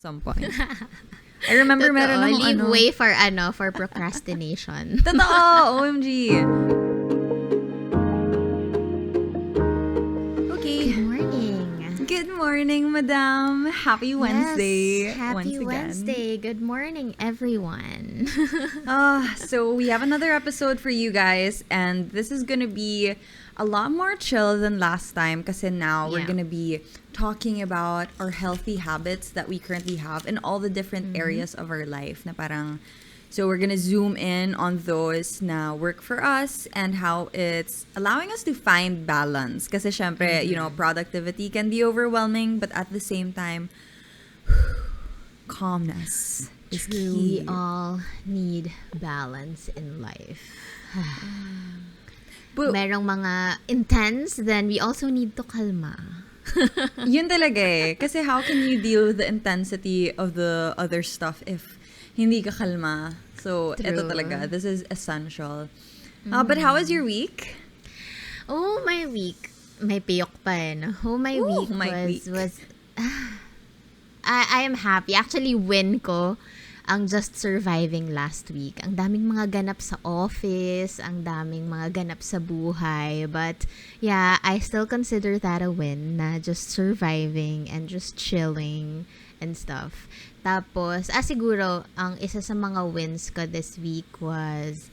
some point. I remember meron akong leave way for procrastination. Totoo! OMG! Okay. Good morning. Good morning, madam. Happy Wednesday. Yes, happy once again. Wednesday. Good morning, everyone. So we have another episode for you guys, and this is gonna be a lot more chill than last time kasi now we're gonna be talking about our healthy habits that we currently have in all the different areas of our life na parang, so we're gonna zoom in on those na work for us and how it's allowing us to find balance kasi syempre, you know, productivity can be overwhelming, but at the same time calmness is key. We all need balance in life. Merong mga intense, then we also need to kalma. Yun talaga eh. Kasi how can you deal with the intensity of the other stuff if hindi ka kalma? So, eto talaga. This is essential. But how was your week? Oh, my week. May piyok pa eh, no? Oh, my week was I am happy. Actually, win ko ang just surviving last week. Ang daming mga ganap sa office, ang daming mga ganap sa buhay. But yeah, I still consider that a win na just surviving and just chilling and stuff. Tapos, siguro, ang isa sa mga wins ko this week was,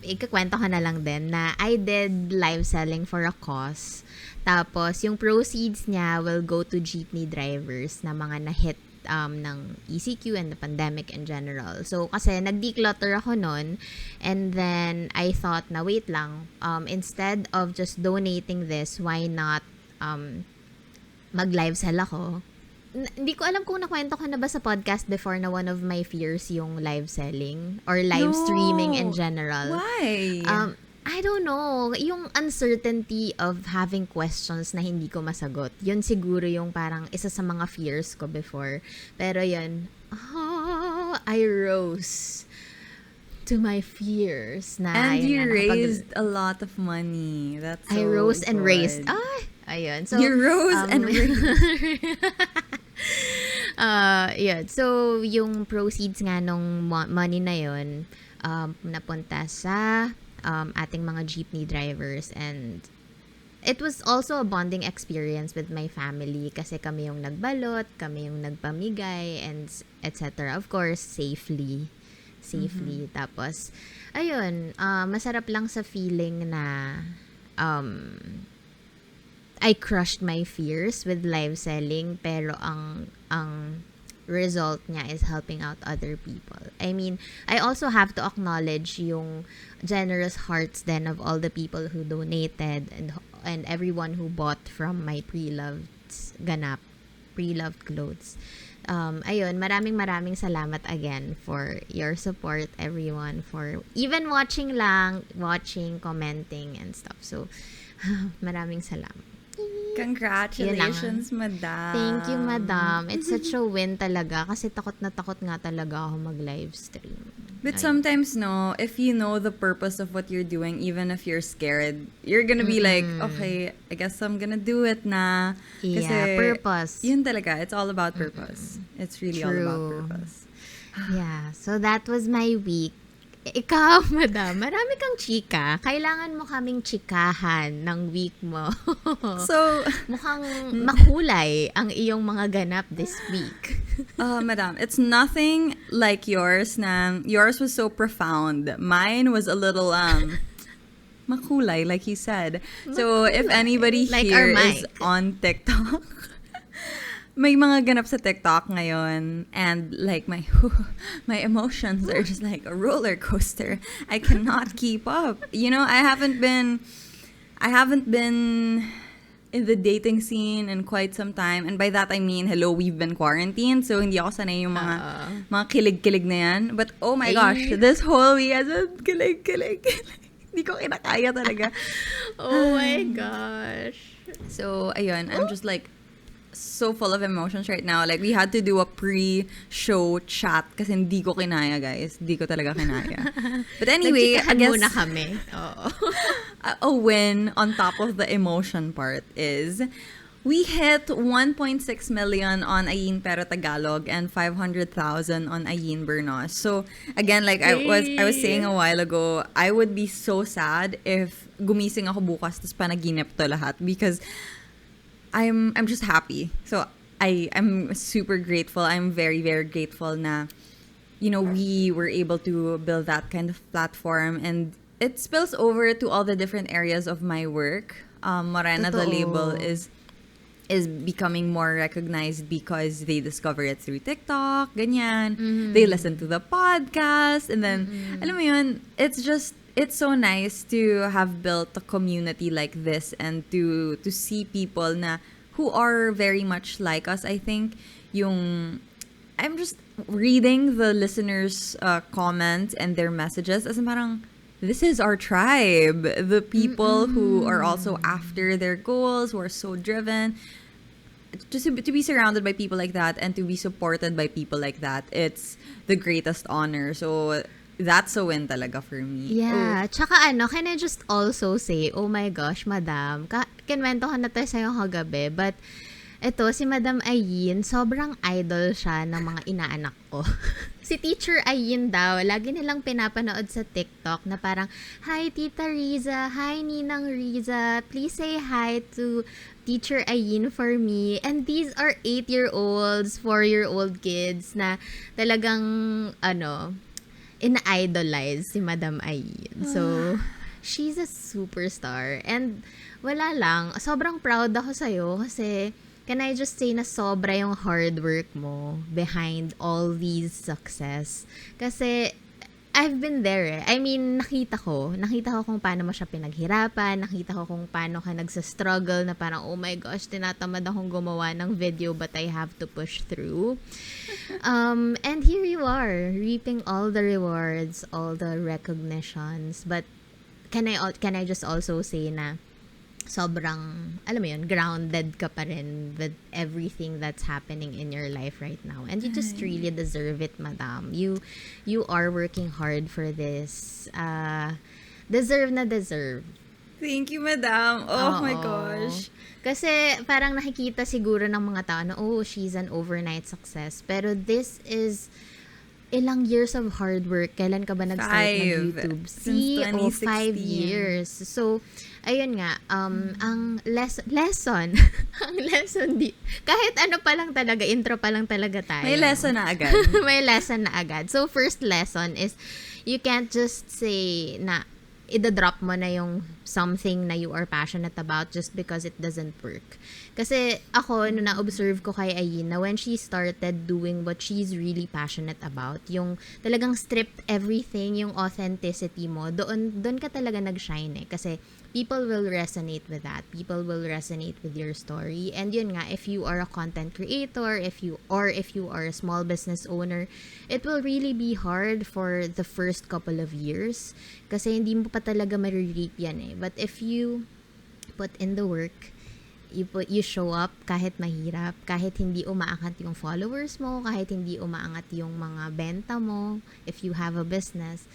ikakwento ko na lang din na I did live selling for a cause. Tapos, yung proceeds niya will go to jeepney drivers na mga na-hit ng ECQ and the pandemic in general. So, kasi nag-declutter ako nun, and then I thought na wait lang, instead of just donating this, why not mag-live sell ako? Hindi ko alam kung nakwento ko na ba sa podcast before na one of my fears yung live selling or live streaming in general. Why? I don't know. Yung uncertainty of having questions na hindi ko masagot. Yun siguro yung parang isa sa mga fears ko before. Pero yun, I rose to my fears. And you raised a lot of money. That's so I rose and good. raised. Ayun. So, you rose and raised. Yun. So, yung proceeds nga nung money na yun, napunta sa ating mga jeepney drivers, and it was also a bonding experience with my family kasi kami yung nagbalot, kami yung nagpamigay, and etc. Of course, safely. Tapos, ayun, masarap lang sa feeling na I crushed my fears with live selling, pero ang result niya is helping out other people. I mean, I also have to acknowledge yung generous hearts then of all the people who donated and everyone who bought from my pre-loved clothes. Ayun, maraming salamat again for your support, everyone, for even watching, commenting and stuff. So, maraming salamat. Congratulations, madam. Thank you, madam. It's such a win talaga kasi takot na takot nga talaga ako mag-live stream. But sometimes, no, if you know the purpose of what you're doing, even if you're scared, you're gonna be like, okay, I guess I'm gonna do it na. Kasi purpose. Yun talaga. It's all about purpose. It's really all about purpose. Yeah, so that was my week. Ikaw, madam, marami kang chika. Kailangan mo kaming chikahan ng week mo. So, mukhang makulay ang iyong mga ganap this week. Madam, it's nothing like yours na yours was so profound. Mine was a little makulay, like you said. So, if anybody like here is on TikTok, may mga ganap sa TikTok ngayon, and like my emotions are just like a roller coaster. I cannot keep up. You know, I haven't been in the dating scene in quite some time, and by that I mean, hello, we've been quarantined, so hindi ako sanay yung mga kilig-kilig na yan. But oh my gosh, this whole week as a kilig. Hindi ko kinakaya talaga. Oh my gosh. So ayun, I'm just like so full of emotions right now. Like, we had to do a pre-show chat kasi hindi ko kinaya, guys. Hindi ko talaga kinaya. But anyway, I guess muna kami. a win on top of the emotion part is We hit 1.6 million on Ayin Pero Tagalog and 500,000 on Ayin Bernos. So again, like I was saying a while ago, I would be so sad if gumising ako bukas tas panaginip to lahat because I'm just happy. So I'm super grateful. I'm very, very grateful na, you know, we were able to build that kind of platform, and it spills over to all the different areas of my work. Morena, the label, is becoming more recognized because they discover it through TikTok, ganyan. Mm-hmm. They listen to the podcast, and then, alam mo yun, it's so nice to have built a community like this and to see people na who are very much like us. I think I'm just reading the listeners' comments and their messages as parang, this is our tribe. The people who are also after their goals, who are so driven. Just to be surrounded by people like that and to be supported by people like that, it's the greatest honor. So that's a win talaga for me. Yeah. Tsaka can I just also say, oh my gosh, madam, kinwento ko na tayo sa'yo kagabi, but ito, si Madam Ayin, sobrang idol siya ng mga inaanak ko. Si Teacher Ayin daw, lagi nilang pinapanood sa TikTok na parang, hi Tita Rizza, hi Ninang Rizza, please say hi to Teacher Ayin for me. And these are 8-year-olds, 4-year-old kids na talagang, ina-idolize si Madam Ayin. So, she's a superstar. And wala lang, sobrang proud ako sa'yo kasi can I just say na sobra yung hard work mo behind all these success? Kasi I've been there. I mean, nakita ko kung paano mo siya pinaghirapan, nakita ko kung paano ka nagsa-struggle na parang, oh my gosh, tinatamad akong gumawa ng video but I have to push through. And here you are, reaping all the rewards, all the recognitions. But can I just also say na sobrang, alam mo yun, grounded ka pa rin with everything that's happening in your life right now. And you just really deserve it, madam. You are working hard for this. Deserve na deserve. Thank you, madam. Oh my gosh. Kasi parang nakikita siguro ng mga tao na, oh, she's an overnight success. Pero this is ilang years of hard work. Kailan ka ba nag-start mag-YouTube? Since 2016. 5 years. So, ayun nga, ang lesson, kahit ano pa lang talaga, intro pa lang talaga tayo. May lesson na agad. May lesson na agad. So, first lesson is, you can't just say na, i-drop mo na yung something na you are passionate about just because it doesn't work. Kasi ako, na-observe ko kay Ayin na when she started doing what she's really passionate about, yung talagang stripped everything, yung authenticity mo, doon ka talaga nag-shine eh. Kasi people will resonate with that. People will resonate with your story. And yun nga, if you are a content creator, if you are a small business owner, it will really be hard for the first couple of years. Kasi hindi mo pa talaga ma-reap yan eh. But if you put in the work, you show up kahit mahirap, kahit hindi umaangat yung followers mo, kahit hindi umaangat yung mga benta mo, if you have a business,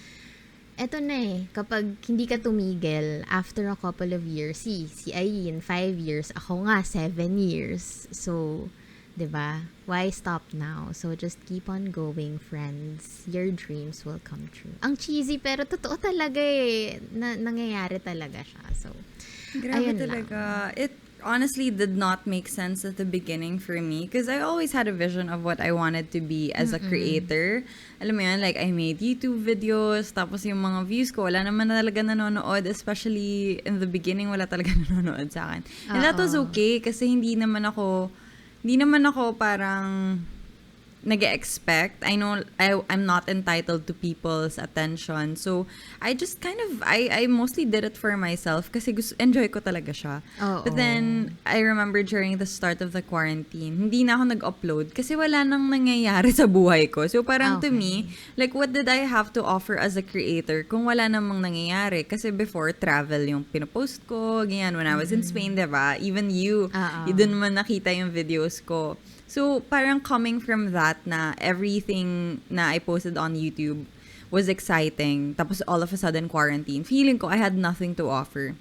eto na eh, kapag hindi ka tumigil after a couple of years, si Ayin, 5 years, ako nga, 7 years. So, 'di ba? Why stop now? So, just keep on going, friends. Your dreams will come true. Ang cheesy, pero totoo talaga eh. Nangyayari talaga siya. So, grabe talaga. It honestly did not make sense at the beginning for me because I always had a vision of what I wanted to be as a creator. Alam mo yan, like I made YouTube videos, tapos yung mga views ko, wala naman talaga nanonood, especially in the beginning, wala talaga nanonood sa akin. And that was okay kasi hindi naman ako parang nag-expect. I know I'm not entitled to people's attention. So, I just I mostly did it for myself kasi enjoy ko talaga siya. But then, I remember during the start of the quarantine, hindi na ako nag-upload kasi wala nang nangyayari sa buhay ko. So, parang to me, like, what did I have to offer as a creator kung wala namang nangyayari? Kasi before, travel yung pinopost ko, ganyan, when I was in Spain, diba? Even you dun man nakita yung videos ko. So, parang coming from that na everything na I posted on YouTube was exciting. Tapos all of a sudden, quarantine. Feeling ko I had nothing to offer.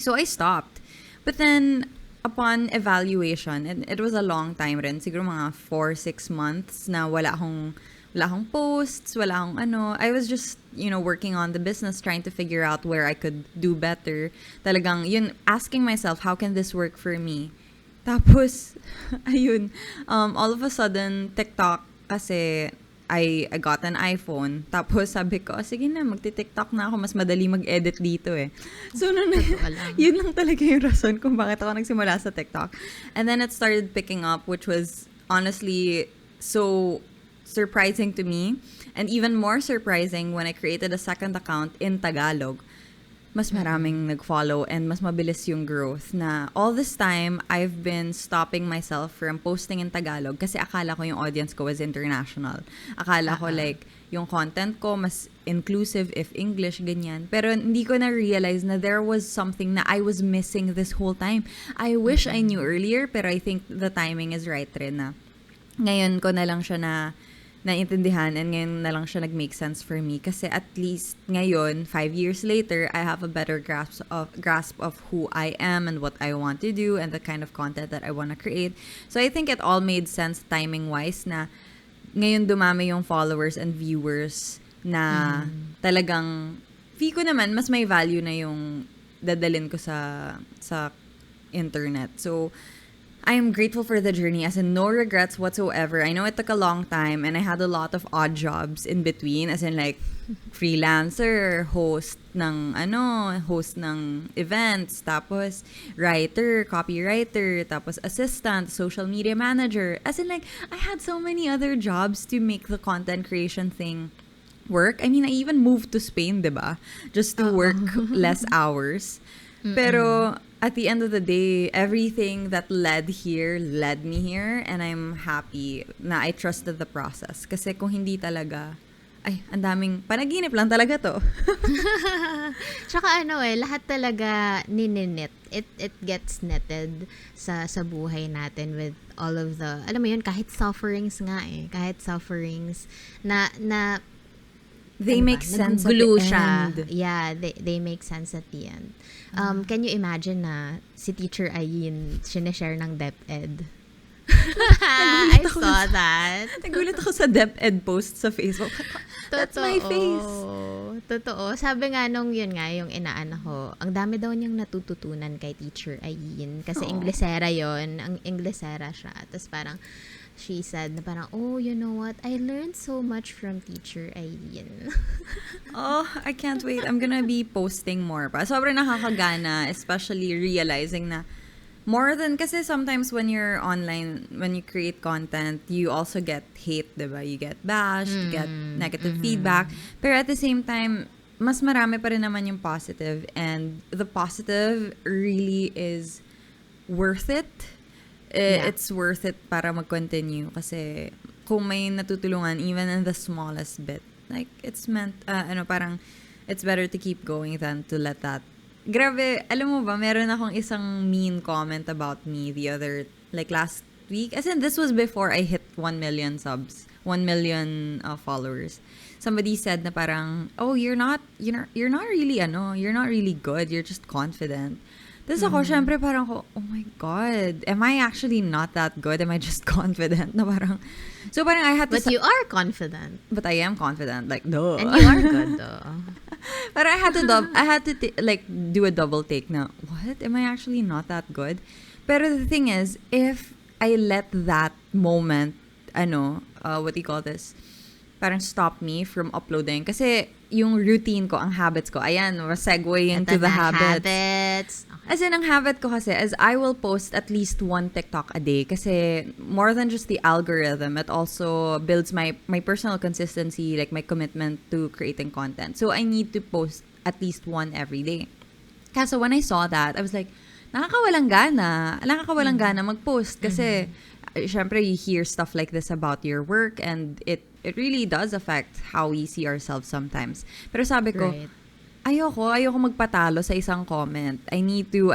So, I stopped. But then, upon evaluation, and it was a long time rin, siguro mga 4-6 months na wala akong posts, wala akong ano. I was just, working on the business, trying to figure out where I could do better. Talagang, asking myself, how can this work for me? Tapos, ayun, all of a sudden, TikTok, kasi I got an iPhone. Tapos sabi ko, sige na, magti-TikTok na ako. Mas madali mag-edit dito eh. So, yun lang talaga yung rason kung bakit ako nagsimula sa TikTok. And then it started picking up, which was honestly so surprising to me. And even more surprising when I created a second account in Tagalog. Mas maraming nag-follow and mas mabilis yung growth na all this time, I've been stopping myself from posting in Tagalog kasi akala ko yung audience ko was international. Akala ko like, yung content ko mas inclusive if English, ganyan. Pero hindi ko na-realize na there was something na I was missing this whole time. I wish I knew earlier, pero I think the timing is right rin na ngayon ko na lang siya naintindihan and ngayon na lang siya nag-make sense for me kasi at least ngayon 5 years later I have a better grasp of who I am and what I want to do and the kind of content that I want to create. So I think it all made sense timing wise na ngayon dumami yung followers and viewers na talagang feel ko naman mas may value na yung dadalin ko sa internet. So I'm grateful for the journey, as in no regrets whatsoever. I know it took a long time and I had a lot of odd jobs in between, as in like freelancer, host ng events, tapos writer, copywriter, tapos assistant, social media manager. As in like I had so many other jobs to make the content creation thing work. I mean, I even moved to Spain, diba? Just to work less hours. Pero at the end of the day, everything that led me here, and I'm happy na I trusted the process. Kasi kung hindi talaga, ang daming panaginip lang talaga to. Tsaka lahat talaga nininit. It gets netted sa buhay natin with all of the, alam mo yun, kahit sufferings nga kahit sufferings na they make sense at the end. Yeah, they make sense at the end. Can you imagine na si Teacher Ayn sinishare ng DepEd? I saw that. Nagulat ako sa DepEd post sa Facebook. That's my face. Totoo. Sabi nga nung yun nga, yung inaana ko, ang dami daw niyang natututunan kay Teacher Ayn. Kasi Inglesera yun. Ang Inglesera siya. Tapos parang, she said na parang, oh, you know what? I learned so much from Teacher Ayn. I can't wait. I'm gonna be posting more pa. Sobrang nakakagana, especially realizing na more than, kasi sometimes when you're online, when you create content, you also get hate, diba? You get bashed, you get negative feedback. Pero at the same time, mas marami pa rin naman yung positive. And the positive really is worth it. It's worth it para mag-continue kasi kung may natutulungan even in the smallest bit, like it's meant parang it's better to keep going than to let that. Grabe, alam mo ba, meron akong isang mean comment about me the other, like last week, as in this was before I hit 1 million subs, 1 million followers. Somebody said na parang, oh, you're not really good, you're just confident. Tapos ako, syempre, parang ko, oh my God, am I actually not that good? Am I just confident? Na parang, so parang I had to... But you are confident. But I am confident, like, duh. And you are good, though. But I had to do a double take na, what? Am I actually not that good? Pero the thing is, if I let that moment, what do you call this? Parang stop me from uploading. Kasi yung routine ko, ang habits ko, ayan, we're segueing to the habits. As in, ang habit ko kasi is I will post at least one TikTok a day kasi more than just the algorithm, it also builds my personal consistency, like my commitment to creating content. So I need to post at least one every day. Kaso when I saw that, I was like, nakakawalang gana mag-post kasi syempre you hear stuff like this about your work and it really does affect how we see ourselves sometimes. Pero sabi ko, ayoko magpatalo sa isang comment. I need to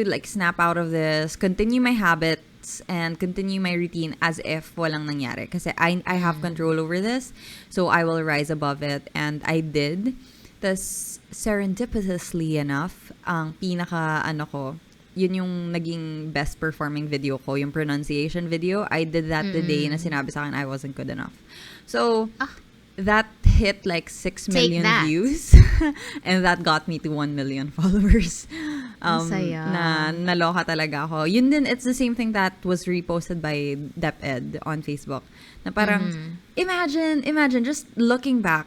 like snap out of this, continue my habits and continue my routine as if walang nangyari. Kasi I have control over this, so I will rise above it. And I did. Tas serendipitously enough, ang pinaka yun yung naging best performing video ko, yung pronunciation video. I did that the day na sinabi sa akin I wasn't good enough. So, that hit like 6 million views. And that got me to 1 million followers. Saya. Na naloka talaga ako. Yun din, it's the same thing that was reposted by DepEd on Facebook. Na parang, imagine, just looking back,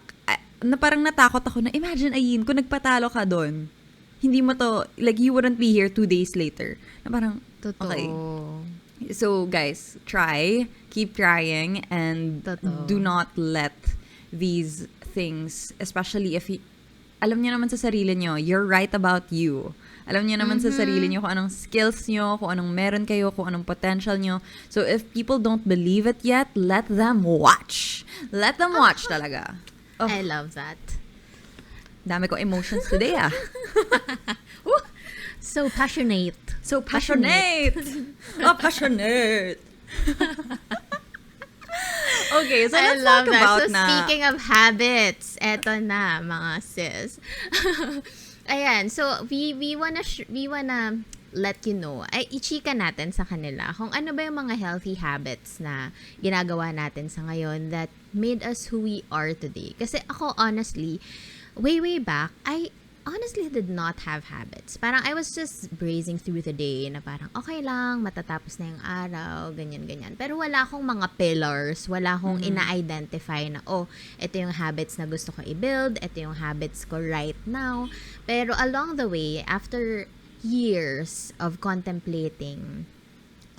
na parang natakot ako na, imagine, Ayin, kung nagpatalo ka doon, hindi mo to, like, you wouldn't be here 2 days later. Na parang, Totoo. Okay. So, guys, keep trying, and do not let these things, especially if alam niyo naman sa sarili niyo, you're right about you. Alam niyo naman sa sarili niyo kung anong skills niyo, kung anong meron kayo, kung anong potential niyo. So if people don't believe it yet, let them watch. Let them watch talaga. Oh. I love that. Dami ko emotions today, So passionate. So passionate. Oh, passionate. Okay, so let's talk about so speaking of habits, eto na mga sis. Ayan, so we wanna let you know, ay ichika natin sa kanila kung ano ba yung mga healthy habits na ginagawa natin sa ngayon that made us who we are today. Kasi ako honestly, way back, I honestly did not have habits. Parang I was just breezing through the day na parang okay lang, matatapos na yung araw, ganyan. Pero wala akong mga pillars, wala akong ina-identify na, ito yung habits na gusto ko i-build, ito yung habits ko right now. Pero along the way, after years of contemplating,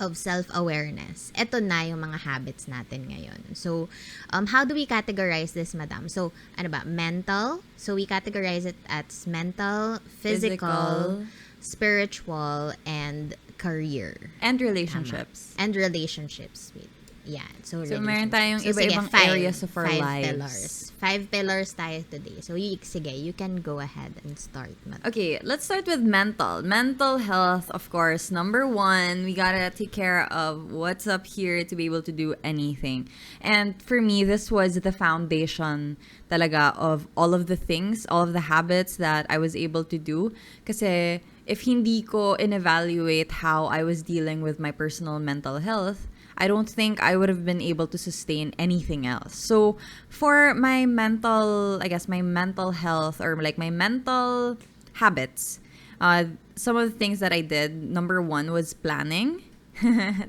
of self-awareness, ito na yung mga habits natin ngayon. So, how do we categorize this, madam? So, ano ba? Mental. So, we categorize it as mental, physical, spiritual, and career. And relationships. Tama. And relationships. Yeah. So meron tayong iba-ibang areas of our lives. 5 pillars tayo today. So, sige, you can go ahead and start. Okay, let's start with mental. Mental health, of course. Number 1, we gotta take care of what's up here to be able to do anything. And for me, this was the foundation talaga of all of the things, all of the habits that I was able to do. Kasi if hindi ko in-evaluate how I was dealing with my personal mental health, I don't think I would have been able to sustain anything else. So for my mental health, or like my mental habits, some of the things that I did, number 1 was planning.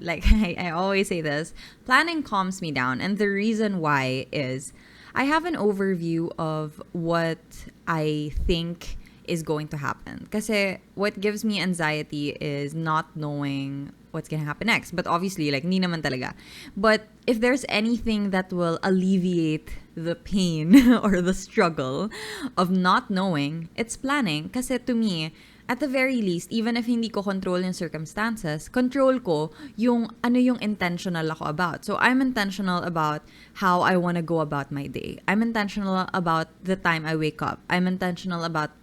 Like I always say this, planning calms me down. And the reason why is I have an overview of what I think is going to happen. Kasi what gives me anxiety is not knowing what's gonna happen next. But obviously, like, hindi naman talaga. But if there's anything that will alleviate the pain or the struggle of not knowing, it's planning. Kasi to me, at the very least, even if hindi ko control yung circumstances, control ko yung ano yung intentional ako about. So I'm intentional about how I want to go about my day. I'm intentional about the time I wake up. I'm intentional about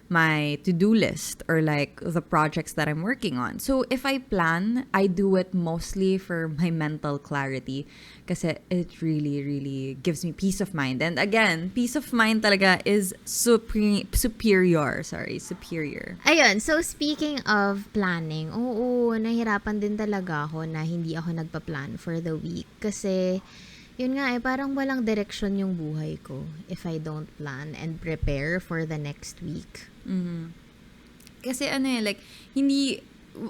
my to-do list, or like the projects that I'm working on. So if I plan, I do it mostly for my mental clarity, kasi it really, really gives me peace of mind. And again, peace of mind talaga is superior. Ayun, so speaking of planning, nahirapan din talaga ako na hindi ako nagpa-plan for the week. Kasi yun nga parang walang direction yung buhay ko if I don't plan and prepare for the next week. Mm-hmm. Kasi like,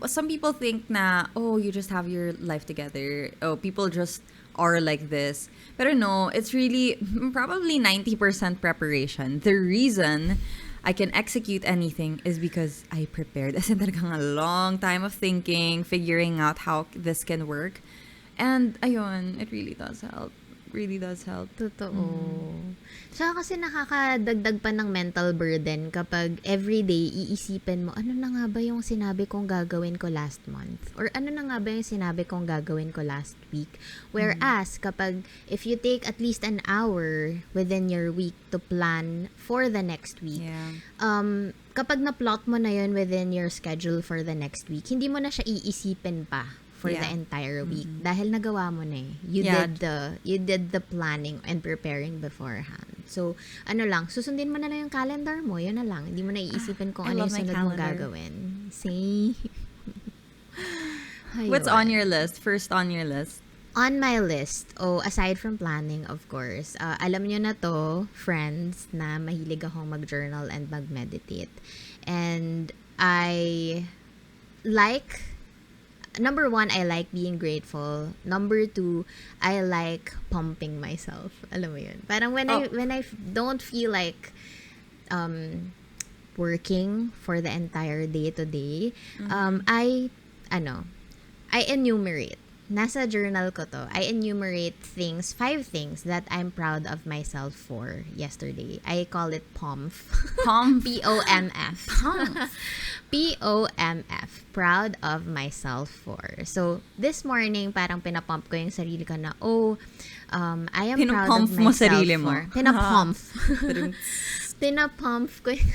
some people think na, you just have your life together. People just are like this. Pero no, it's really probably 90% preparation. The reason I can execute anything is because I prepared. As in talagang a long time of thinking, figuring out how this can work. And ayun, it really does help. Totoo. Tsaka kasi nakakadagdag pa ng mental burden kapag everyday iisipin mo, ano na nga ba yung sinabi kong gagawin ko last month? Or ano na nga ba yung sinabi kong gagawin ko last week? Whereas, kapag if you take at least an hour within your week to plan for the next week, kapag na-plot mo na yun within your schedule for the next week, hindi mo na siya iisipin pa for the entire week dahil nagawa mo na you did the planning and preparing beforehand. So, susundin mo na lang yung calendar mo, yun na lang. Hindi mo na iisipin kung ano yung sunod mong gagawin. See? What's on your list? First on your list? On my list, aside from planning, of course, alam nyo na to, friends, na mahilig akong mag-journal and mag-meditate. And I like, number one, I like being grateful. Number two, I like pumping myself. Alam mo yun? Parang when I don't feel like working for the entire day to day, I enumerate. Nasa journal ko to. I enumerate 5 things that I'm proud of myself for yesterday. I call it POMF. POMF. P-O-M-F. POMF. P-O-M-F. Proud of myself for. So, this morning, parang pinapump ko yung sarili ko na, I am proud of myself mo sarili mo. for. Pinapump. Pinapump ko yung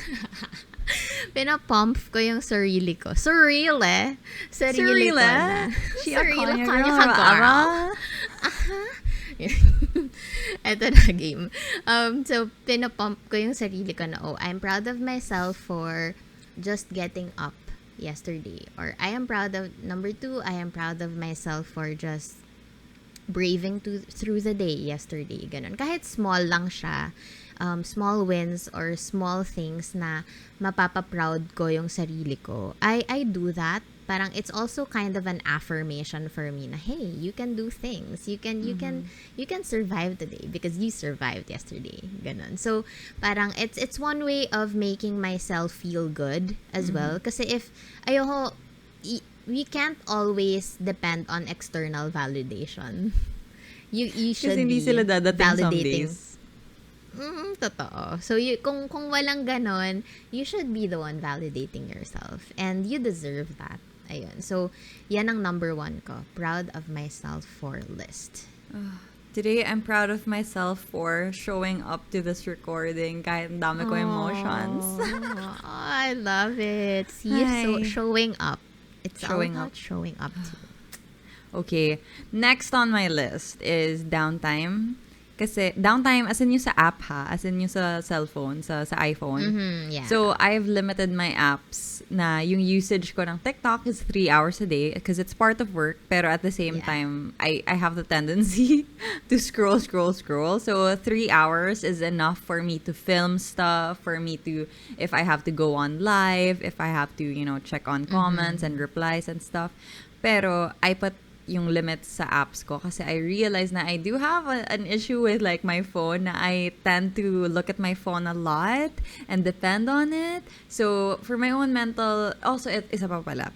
pinapump ko yung sarili ko. Surreal eh. Sarili ko na. Sarili ko na kagara. Ito na game. So, pinapump ko yung sarili ko na, I'm proud of myself for just getting up yesterday. Or, number 2, I am proud of myself for just braving through the day yesterday. Ganun. Kahit small lang siya, small wins or small things na mapapaproud ko yung sarili ko. I do that. Parang it's also kind of an affirmation for me na, hey, you can do things. You can survive today because you survived yesterday. Ganun. So, parang it's one way of making myself feel good as well. Kasi if we can't always depend on external validation. You should kasi hindi be sila dadating validating. some days. Totoo. So, kung walang ganon, you should be the one validating yourself. And you deserve that. Ayun. So, yan ang number 1 ko. Proud of myself for list. Today, I'm proud of myself for showing up to this recording kahit ang dami ko emotions. I love it. See, so showing up. It's showing all about showing up too. Okay. Next on my list is downtime. Kasi downtime, as in yung sa app ha, as in yung sa cellphone, sa iPhone. Yeah. So, I've limited my apps na yung usage ko ng TikTok is 3 hours a day because it's part of work. Pero at the same time, I have the tendency to scroll. So, 3 hours is enough for me to film stuff, for me to, if I have to go on live, if I have to, check on comments and replies and stuff. Pero, I put yung limits sa apps ko kasi I realize na I do have an issue with like my phone na I tend to look at my phone a lot and depend on it. So, for my own mental, also, isa pa pala,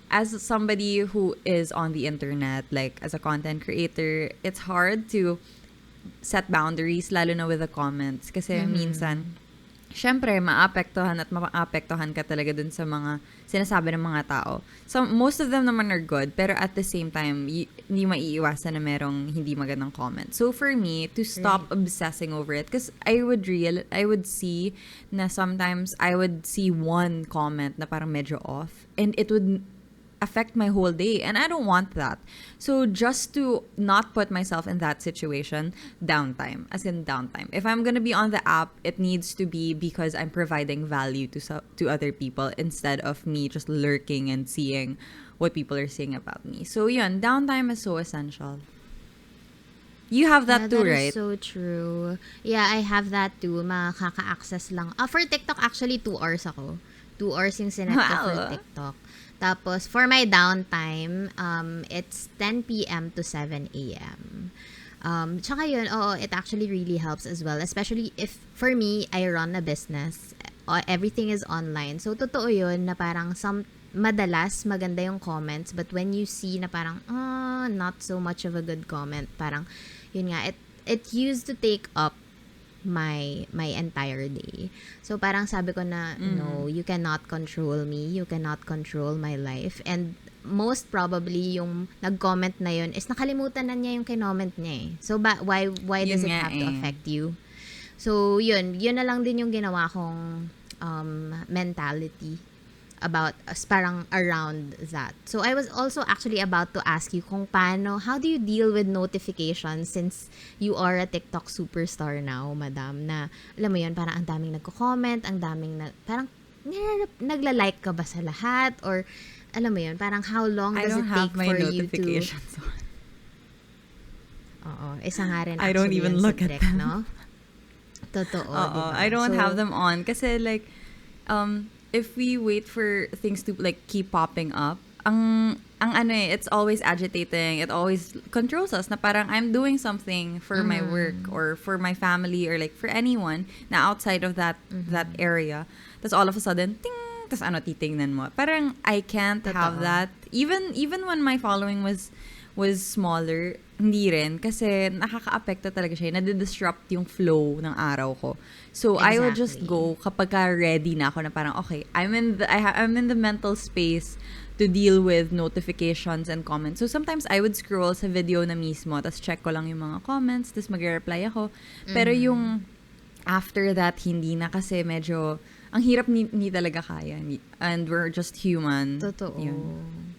as somebody who is on the internet, like as a content creator, it's hard to set boundaries, lalo na with the comments. Kasi minsan, syempre, maapektuhan ka talaga dun sa mga sinasabi ng mga tao. So, most of them naman are good, pero at the same time, hindi maiiwasan na merong hindi magandang comment. So, for me, to stop obsessing over it, because I would see na sometimes I would see one comment na parang medyo off, and it would affect my whole day, and I don't want that. So just to not put myself in that situation, downtime, as in downtime. If I'm gonna be on the app, it needs to be because I'm providing value to other people instead of me just lurking and seeing what people are saying about me. So yun, downtime is so essential. You have that too, right? That is so true. Yeah, I have that too. Makaka-access lang. For TikTok, actually, 2 hours ako. 2 hours yung sinet ko for TikTok. Tapos, for my downtime, it's 10 p.m. to 7 a.m. Tsaka yun, it actually really helps as well. Especially if, for me, I run a business. Everything is online. So, totoo yun na parang madalas maganda yung comments. But when you see na parang, not so much of a good comment, parang, yun nga, it used to take up my entire day. So parang sabi ko na, no, you cannot control me, you cannot control my life. And most probably yung nag-comment na yun is nakalimutan na niya yung kinoment niya eh. So why does it have to affect you? So yun na lang din yung ginawa kong mentality about parang around that. So I was also actually about to ask you kung how do you deal with notifications since you are a TikTok superstar now, madam, na alam mo yun, parang ang daming nagko-comment, ang daming parang nagla-like ka ba sa lahat? Or, alam mo yun, parang how long I does don't it take have my for you to... notifications on. Oo, isa nga rin I don't actually even yun look sa at trick, them. no? Totoo, Oo, diba? I don't So, have them on. Kasi like, if we wait for things to like keep popping up, ang ano it's always agitating. It always controls us na parang I'm doing something for my work or for my family or like for anyone na outside of that area. Tapos all of a sudden, ting! Tapos ano, titingnan mo. Parang I can't have Totoo. that. Even when my following was smaller, hindi rin. Kasi nakaka-apekto talaga siya. Nadi-disrupt yung flow ng araw ko. So, I will just Exactly. go kapag ready na ako na parang, okay, I'm in the mental space to deal with notifications and comments. So, sometimes I would scroll sa video na mismo, tapos check ko lang yung mga comments, tapos mag-reply ako. Pero yung after that, hindi na kasi medyo, ang hirap ni talaga kaya. And we're just human. Totoo. Yun.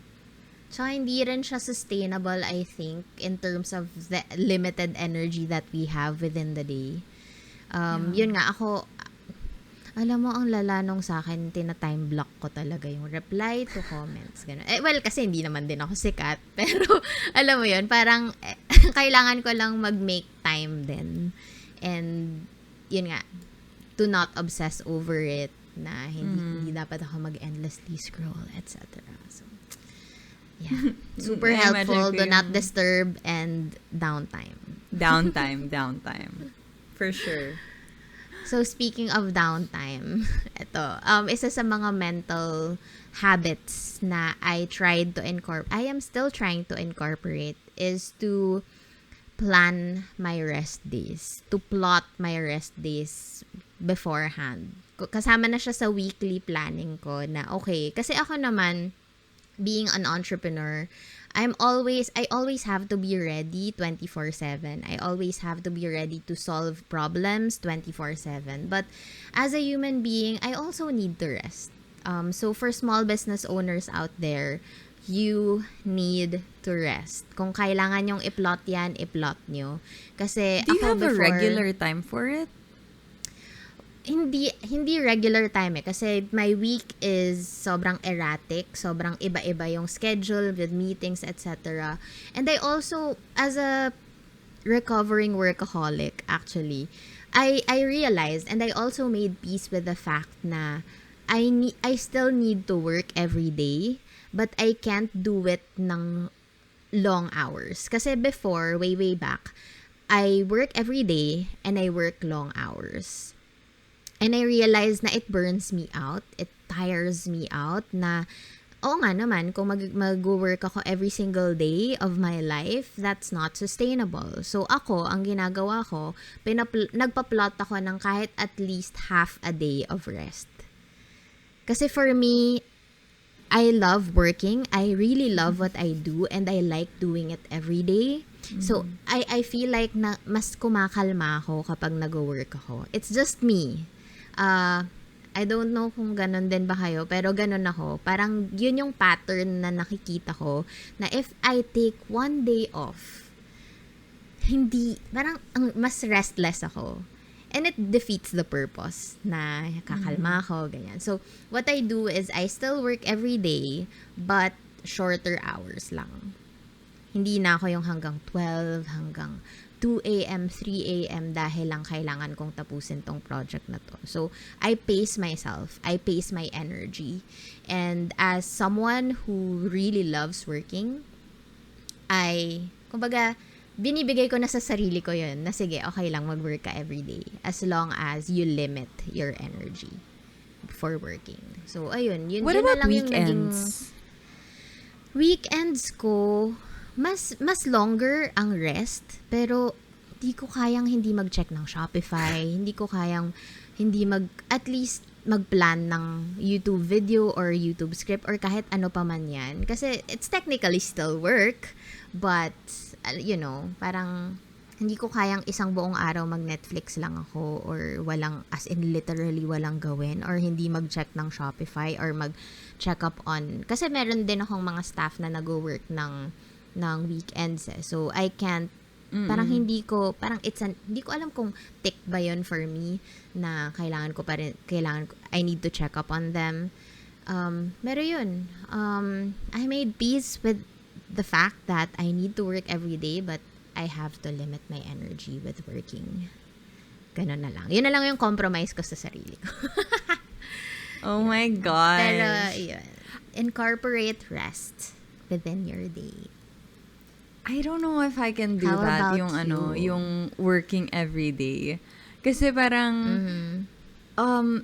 Tsaka hindi rin siya sustainable, I think, in terms of the limited energy that we have within the day. Yun nga, ako, alam mo, ang lala nung sa akin, tina-time block ko talaga yung reply to comments. Ganun. Well, kasi hindi naman din ako sikat. Pero, alam mo yun, parang, kailangan ko lang mag-make time din. And, yun nga, to not obsess over it, na hindi dapat ako mag-endlessly scroll, etc. So, yeah. Super helpful, do not disturb, and downtime. Downtime. For sure. So, speaking of downtime, ito, isa sa mga mental habits na I am still trying to incorporate is to plan my rest days, to plot my rest days beforehand. Kasama na siya sa weekly planning ko na okay. Kasi ako naman, being an entrepreneur, I always have to be ready 24/7. I always have to be ready to solve problems 24/7. But as a human being, I also need to rest. So for small business owners out there, you need to rest. Kung kailangan nyong i-plot yan, i-plot nyo. Kasi Do you ako have a regular time for it? Hindi regular time kasi my week is sobrang erratic, sobrang iba-iba yung schedule with meetings, etc. And I also, as a recovering workaholic, actually, I realized and I also made peace with the fact na I still need to work every day, but I can't do it ng long hours. Kasi before, way back, I work every day and I work long hours. And I realized na it burns me out. It tires me out na, oo nga naman, kung mag-work ako every single day of my life, that's not sustainable. So ako, ang ginagawa ko, nagpa-plot ako ng kahit at least half a day of rest. Kasi for me, I love working. I really love what I do and I like doing it every day. So, I feel like na mas kumakalma ako kapag nag-work ako. It's just me. I don't know kung ganun din ba kayo, pero ganun ako. Parang yun yung pattern na nakikita ko, na if I take one day off, parang mas restless ako. And it defeats the purpose na kakalma ako, ganyan. So, what I do is I still work every day, but shorter hours lang. Hindi na ako yung hanggang 12, hanggang 2 a.m., 3 a.m. dahil lang kailangan kong tapusin tong project na to. So, I pace myself. I pace my energy. And as someone who really loves working, kumbaga, binibigay ko na sa sarili ko yun na sige, okay lang mag-work ka everyday as long as you limit your energy for working. So, ayun. What yun about na lang weekends? Weekends ko, mas longer ang rest, pero di ko kayang hindi mag-check ng Shopify, hindi ko kayang at least mag-plan ng YouTube video or YouTube script or kahit ano pa man yan. Kasi it's technically still work, but, parang hindi ko kayang isang buong araw mag-Netflix lang ako or as in literally walang gawin or hindi mag-check ng Shopify or mag-check up on. Kasi meron din akong mga staff na nag-work ng weekends. So, I can't Parang hindi ko alam kung tick ba yun for me na I need to check up on them. Pero yun, I made peace with the fact that I need to work every day, but I have to limit my energy with working. Ganun na lang. Yun na lang yung compromise ko sa sarili ko. Oh my gosh. Pero, yun. Incorporate rest within your day. I don't know if I can do How that. about Yung you? yung working every day. Kasi parang,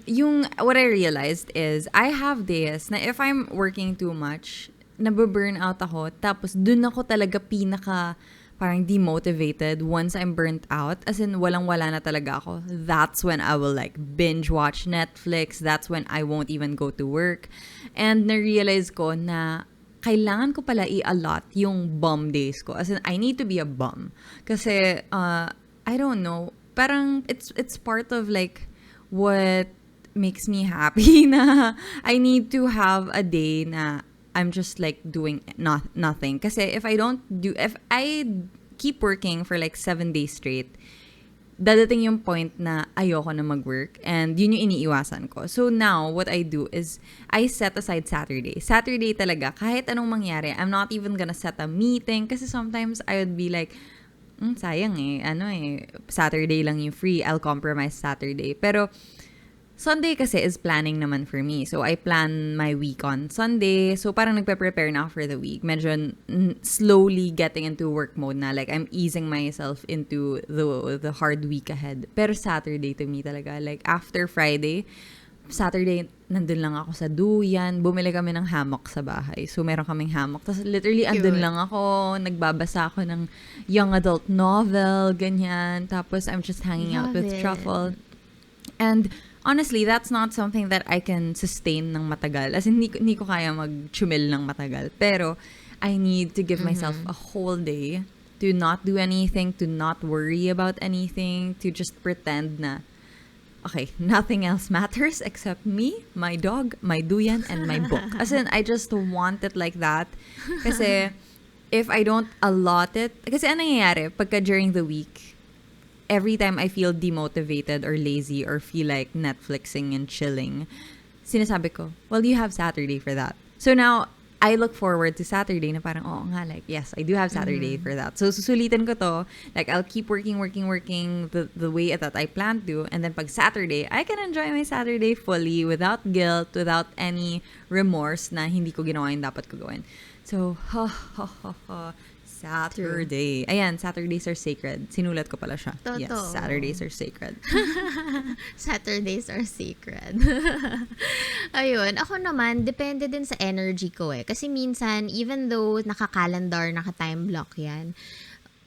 yung, what I realized is, I have days na if I'm working too much, nababurn out ako, tapos dun ako talaga parang demotivated once I'm burnt out. As in, walang-wala na talaga ako. That's when I will like binge watch Netflix. That's when I won't even go to work. And na-realize ko na kailangan ko pala i-allot yung bum days ko. As in, I need to be a bum. Kasi, I don't know, parang it's part of like what makes me happy na I need to have a day na I'm just like doing nothing. Kasi if I keep working for like 7 days straight, dadating yung point na ayoko na mag-work, and yun yung iniiwasan ko. So now, what I do is, I set aside Saturday. Saturday talaga, kahit anong mangyari, I'm not even gonna set a meeting, kasi sometimes I would be like, sayang Saturday lang yung free, I'll compromise Saturday. Pero, Sunday kasi is planning naman for me. So, I plan my week on Sunday. So, parang nagpe-prepare na ako for the week. Medyo slowly getting into work mode na. Like, I'm easing myself into the hard week ahead. Pero Saturday to me talaga. Like, after Friday, Saturday, nandun lang ako sa duyan. Bumili kami ng hammock sa bahay. So, meron kaming hammock. Tapos, literally, andun lang ako. Nagbabasa ako ng young adult novel, ganyan. Tapos, I'm just hanging out with Truffle. And, honestly, that's not something that I can sustain ng matagal. As in, hindi ko kaya mag-chumil ng matagal. Pero, I need to give myself a whole day to not do anything, to not worry about anything, to just pretend na, okay, nothing else matters except me, my dog, my duyan, and my book. As in, I just want it like that. Kasi, if I don't allot it, kasi ano nangyayari, pagka during the week, every time I feel demotivated or lazy or feel like Netflixing and chilling, sinasabi ko, well, you have Saturday for that. So now, I look forward to Saturday na parang, like, yes, I do have Saturday for that. So, susulitin ko to. Like, I'll keep working the way that I plan to. And then, pag Saturday, I can enjoy my Saturday fully without guilt, without any remorse na hindi ko ginawa yung dapat ko gawin. So, Saturday. True. Ayan, Saturdays are sacred. Sinulat ko pala siya. Totoo. Yes, Saturdays are sacred. Saturdays are sacred. Ayun. Ako naman, depende din sa energy ko eh. Kasi minsan, even though naka-calendar, naka-time block yan,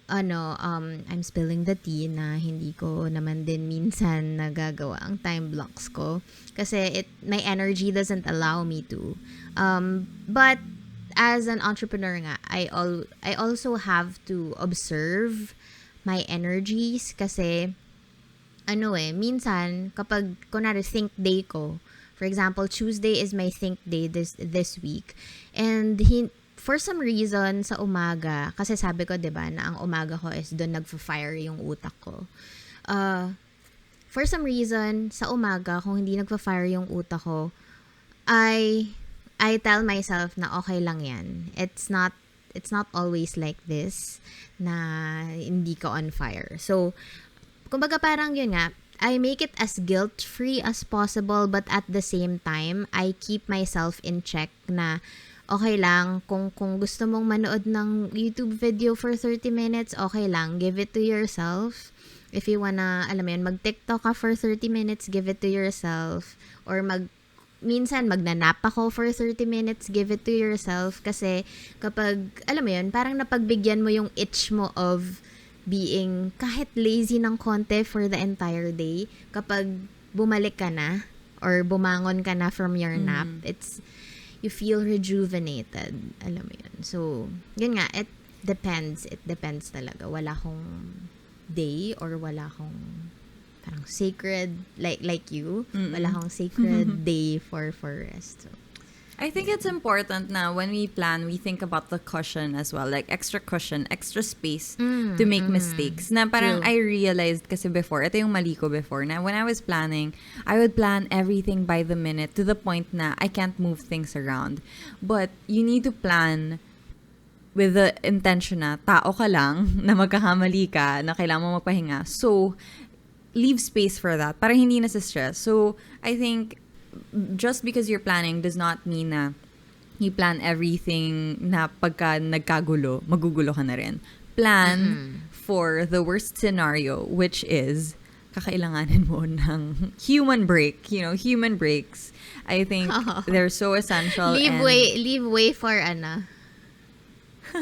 I'm spilling the tea na hindi ko naman din minsan nagagawa ang time blocks ko. Kasi my energy doesn't allow me to. But as an entrepreneur nga, I also have to observe my energies kasi minsan kapag kunwari think day ko, for example, Tuesday is my think day this week, and for some reason sa umaga, kasi sabi ko 'di ba na ang umaga ko is doon nagfa-fire yung utak ko. For some reason sa umaga kung hindi nagfa-fire yung utak ko, I tell myself na okay lang yan. It's not always like this na hindi ka on fire. So, kumbaga parang yun nga, I make it as guilt-free as possible, but at the same time, I keep myself in check na okay lang, kung gusto mong manood ng YouTube video for 30 minutes, okay lang, give it to yourself. If you wanna, mag-TikTok ka for 30 minutes, give it to yourself. Or minsan magnanap ako for 30 minutes, give it to yourself. Kasi kapag, parang napagbigyan mo yung itch mo of being kahit lazy ng konti for the entire day. Kapag bumalik ka na or bumangon ka na from your nap, you feel rejuvenated. Alam mo yun. So, yun nga, it depends. It depends talaga. Wala akong day or wala akong parang sacred, like you, wala akong sacred day for rest. So, I think it's important now when we plan, we think about the cushion as well. Like extra cushion, extra space to make mistakes. Na parang True. I realized kasi before, ito yung mali ko before, na when I was planning, I would plan everything by the minute to the point na I can't move things around. But you need to plan with the intention na tao ka lang, na magkakamali ka, na kailangan mo magpahinga. So, leave space for that para hindi na sa stress. So, I think just because you're planning does not mean na you plan everything na pagka nagkagulo, magugulo ka na rin. Plan for the worst scenario, which is kakailanganin mo ng human break. You know, human breaks. I think they're so essential. Leave way for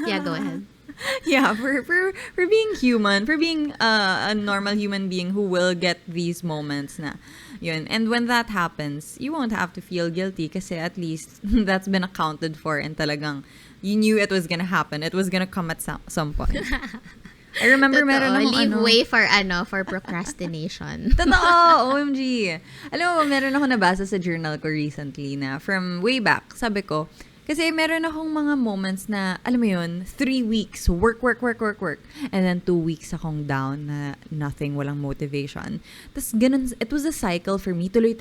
Yeah, go ahead. Yeah, for being human, for being a normal human being who will get these moments na yun. And when that happens, you won't have to feel guilty kasi at least that's been accounted for and talagang you knew it was gonna happen. It was gonna come at some point. I remember meron akong leave way for procrastination. Totoo, OMG. Alam mo, meron ako nabasa sa journal ko recently na from way back, sabi ko, kasi meron akong mga moments na, alam mo yun, 3 weeks, work. And then 2 weeks akong down na nothing, walang motivation. Tapos ganun, it was a cycle for me, tuloy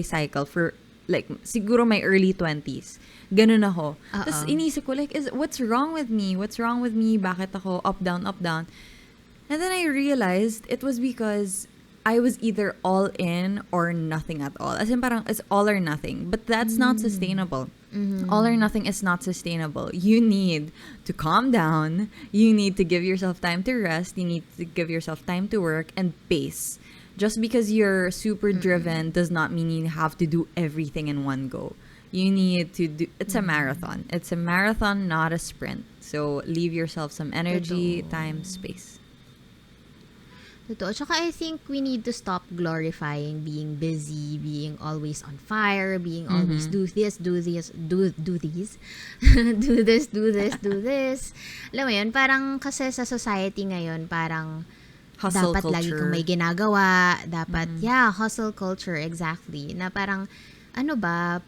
cycle for like, siguro my early 20s. Ganun ako. Tapos inisip ko, like, what's wrong with me? Bakit ako up, down? And then I realized it was because I was either all in or nothing at all. As in parang, it's all or nothing. But that's not sustainable. All or nothing is not sustainable. You need to calm down. You need to give yourself time to rest. You need to give yourself time to work and pace. Just because you're super driven does not mean you have to do everything in one go. You need to do, it's a marathon. It's a marathon, not a sprint. So leave yourself some energy, time, space. Totoo. Tsaka I think we need to stop glorifying being busy, being always on fire, being always do this, do this. do this. Alam mo yun, parang kasi sa society ngayon, parang Hustle dapat culture. lagi kang may ginagawa. Dapat, hustle culture, exactly. Na parang, ano ba,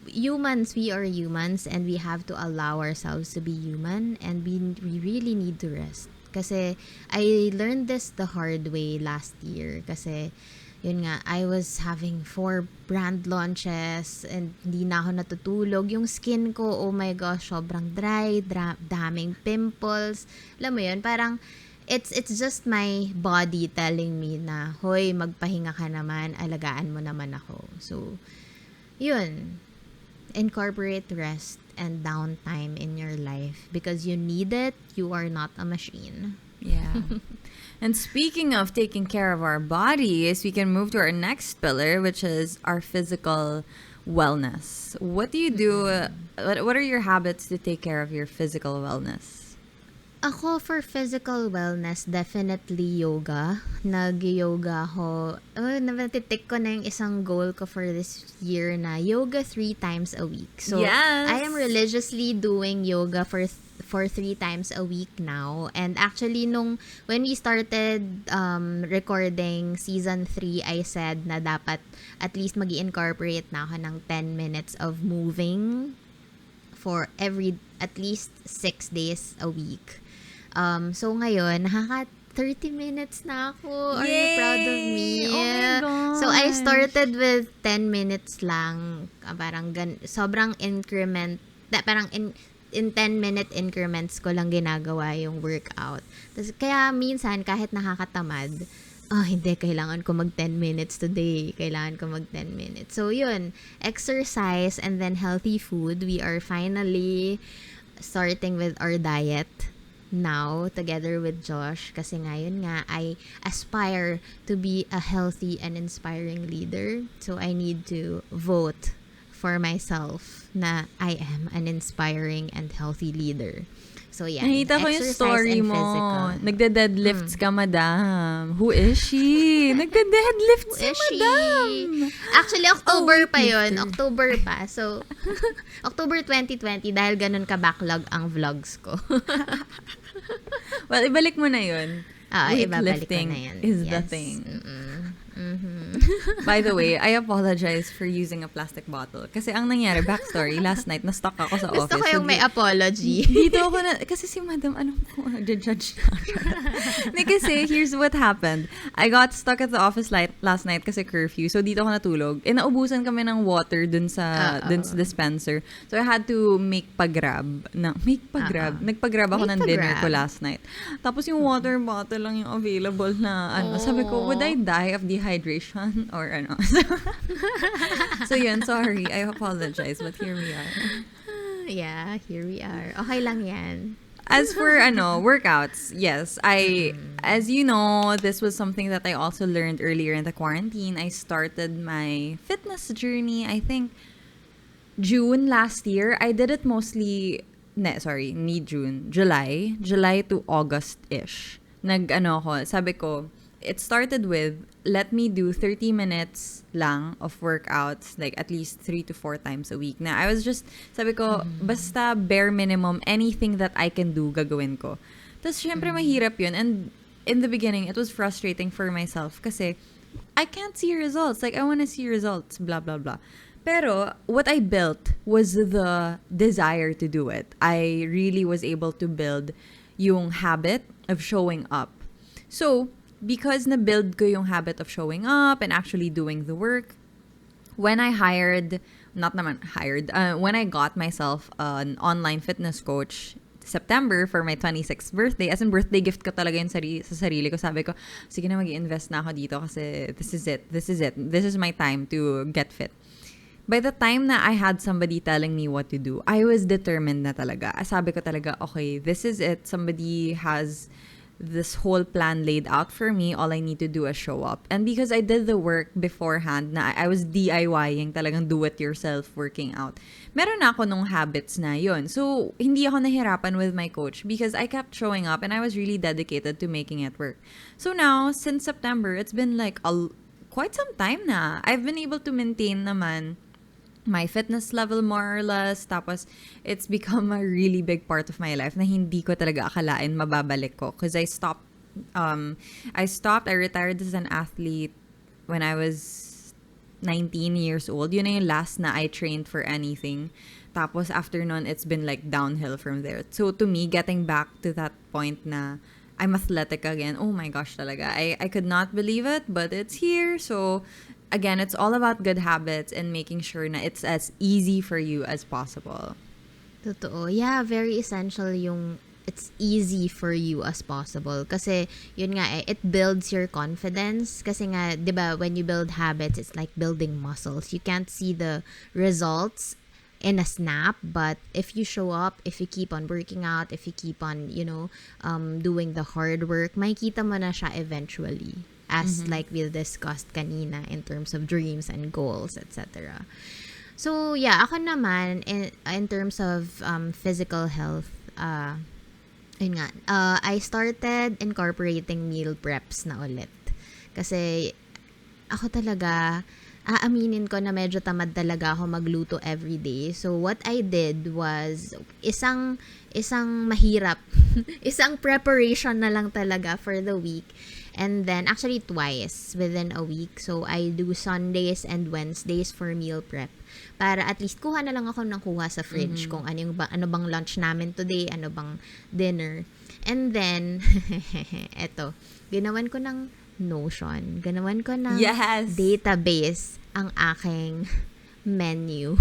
humans, we are humans and we have to allow ourselves to be human and we really need to rest. Kasi I learned this the hard way last year. Kasi, yun nga, I was having 4 brand launches and hindi na ako natutulog. Yung skin ko, oh my gosh, sobrang dry, daming pimples. Alam mo yun, parang it's just my body telling me na, hoy, magpahinga ka naman, alagaan mo naman ako. So, yun. Incorporate rest and downtime in your life because you need it. You are not a machine. Yeah. And speaking of taking care of our bodies, we can move to our next pillar, which is our physical wellness. What do you do? What are your habits to take care of your physical wellness? Ako, for physical wellness, definitely yoga. Nag-yoga ako. Natitik ko na yung isang goal ko for this year na yoga 3 times a week. So, yes! I am religiously doing yoga for 3 times a week now. And actually, when we started recording season 3, I said na dapat at least mag-incorporate na ako ng 10 minutes of moving for at least 6 days a week. So ngayon, 30 minutes na ako. Are you proud of me? Oh my gosh. So I started with 10 minutes lang. Parang sobrang increment. Parang in 10-minute increments ko lang ginagawa yung workout. Kaya minsan, kahit nakakatamad, hindi, kailangan ko mag 10 minutes today. Kailangan ko mag 10 minutes. So yun, exercise and then healthy food. We are finally starting with our diet now together with Josh kasi ngayon nga I aspire to be a healthy and inspiring leader. So I need to vote for myself na I am an inspiring and healthy leader. So yeah, nakita ko yung story mo. Nagde-deadlifts ka, madam. Who is she? Nagde-deadlifts si madam. Actually, October pa yun. October pa. So, October 2020 dahil ganun ka-backlog ang vlogs ko. Well, ibalik mo na yun. Ibabalik ko na yan. Weightlifting is the thing. By the way, I apologize for using a plastic bottle. Kasi ang nangyari, backstory, last night, na-stuck ako sa office. Gusto ko yung may apology. Dito ako na, kasi si madam, anong ko, judge na. Kasi here's what happened. I got stuck at the office last night kasi curfew. So dito ako natulog. Naubusan kami ng water dun sa dispenser. So I had to make pa-grab. Nagpa-grab ako ng dinner ko last night. Tapos yung water bottle lang yung available na sabi ko, would I die of dehydration or ano? So yun, sorry. I apologize, but here we are. Yeah, here we are. Okay lang yan. As for workouts, yes, as you know, this was something that I also learned earlier in the quarantine. I started my fitness journey, I think, June last year. I did it mostly, July to August-ish. Sabi ko, it started with, let me do 30 minutes lang of workouts, like at least 3 to 4 times a week. Na I was just, sabi ko, basta bare minimum, anything that I can do, gagawin ko. Tapos, syempre, mahirap yun. And in the beginning, it was frustrating for myself kasi I can't see results. Like, I want to see results, blah, blah, blah. Pero, what I built was the desire to do it. I really was able to build yung habit of showing up. So, because na-build ko yung habit of showing up and actually doing the work, when I when I got myself an online fitness coach September for my 26th birthday, as in birthday gift ko talaga yun sa sarili ko. Sabi ko, sige na, mag-invest na ako dito kasi this is it. This is my time to get fit. By the time na I had somebody telling me what to do, I was determined na talaga. Sabi ko talaga, okay, this is it. Somebody has this whole plan laid out for me. All I need to do is show up. And because I did the work beforehand, na I was DIYing, talagang do-it-yourself working out, meron na ako nung habits na yon. So, hindi ako nahirapan with my coach because I kept showing up and I was really dedicated to making it work. So now, since September, it's been like quite some time na. I've been able to maintain naman my fitness level more or less. Tapos, it's become a really big part of my life na hindi ko talaga akalain mababalik ko. Because I retired as an athlete when I was 19 years old. Yun na yung last na I trained for anything. Tapos, after nun, it's been like downhill from there. So, to me, getting back to that point na I'm athletic again, oh my gosh talaga. I could not believe it, but it's here. So, again, it's all about good habits and making sure na it's as easy for you as possible. Totoo. Yeah, very essential yung it's easy for you as possible. Kasi, yun nga it builds your confidence. Kasi nga, di ba, when you build habits, it's like building muscles. You can't see the results in a snap, but if you show up, if you keep on working out, if you keep on, doing the hard work, makikita mo na siya eventually. As like we discussed kanina in terms of dreams and goals, etc. So, yeah, ako naman, in terms of physical health, yun nga, I started incorporating meal preps na ulit. Kasi, ako talaga, aaminin ko na medyo tamad talaga ako magluto every day. So, what I did was, isang mahirap, isang preparation na lang talaga for the week. And then, actually twice within a week. So, I do Sundays and Wednesdays for meal prep. Para at least kuha na lang ako ng kuha sa fridge kung ano bang lunch namin today, ano bang dinner. And then, eto, ginawan ko ng Notion. Ginawan ko ng database ang aking menu.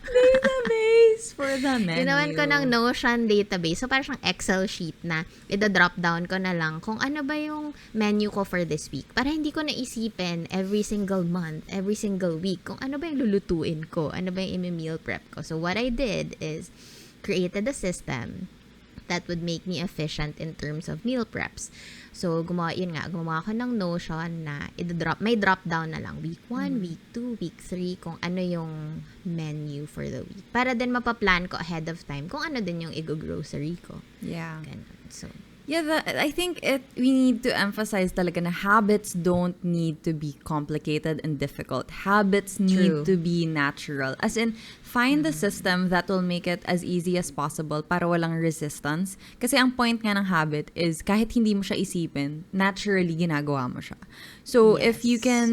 Database for the menu. Ginawan ko ng Notion database. So, parang siyang Excel sheet na ida-drop down ko na lang kung ano ba yung menu ko for this week. Para hindi ko naisipin every single month, every single week, kung ano ba yung lulutuin ko, ano ba yung meal prep ko. So, what I did is created a system that would make me efficient in terms of meal preps. So, gumawa ako ng Notion na may drop down na lang. Week 1, week 2, week 3, kung ano yung menu for the week. Para din mapaplan ko ahead of time kung ano din yung i-grocery ko. Yeah. Ganun. So, Yeah, I think we need to emphasize talaga na habits don't need to be complicated and difficult. Habits need True. to be natural. As in, find the system that will make it as easy as possible para walang resistance. Kasi ang point nga ng habit is kahit hindi mo siya isipin, naturally ginagawa mo siya. So, if you Yes. can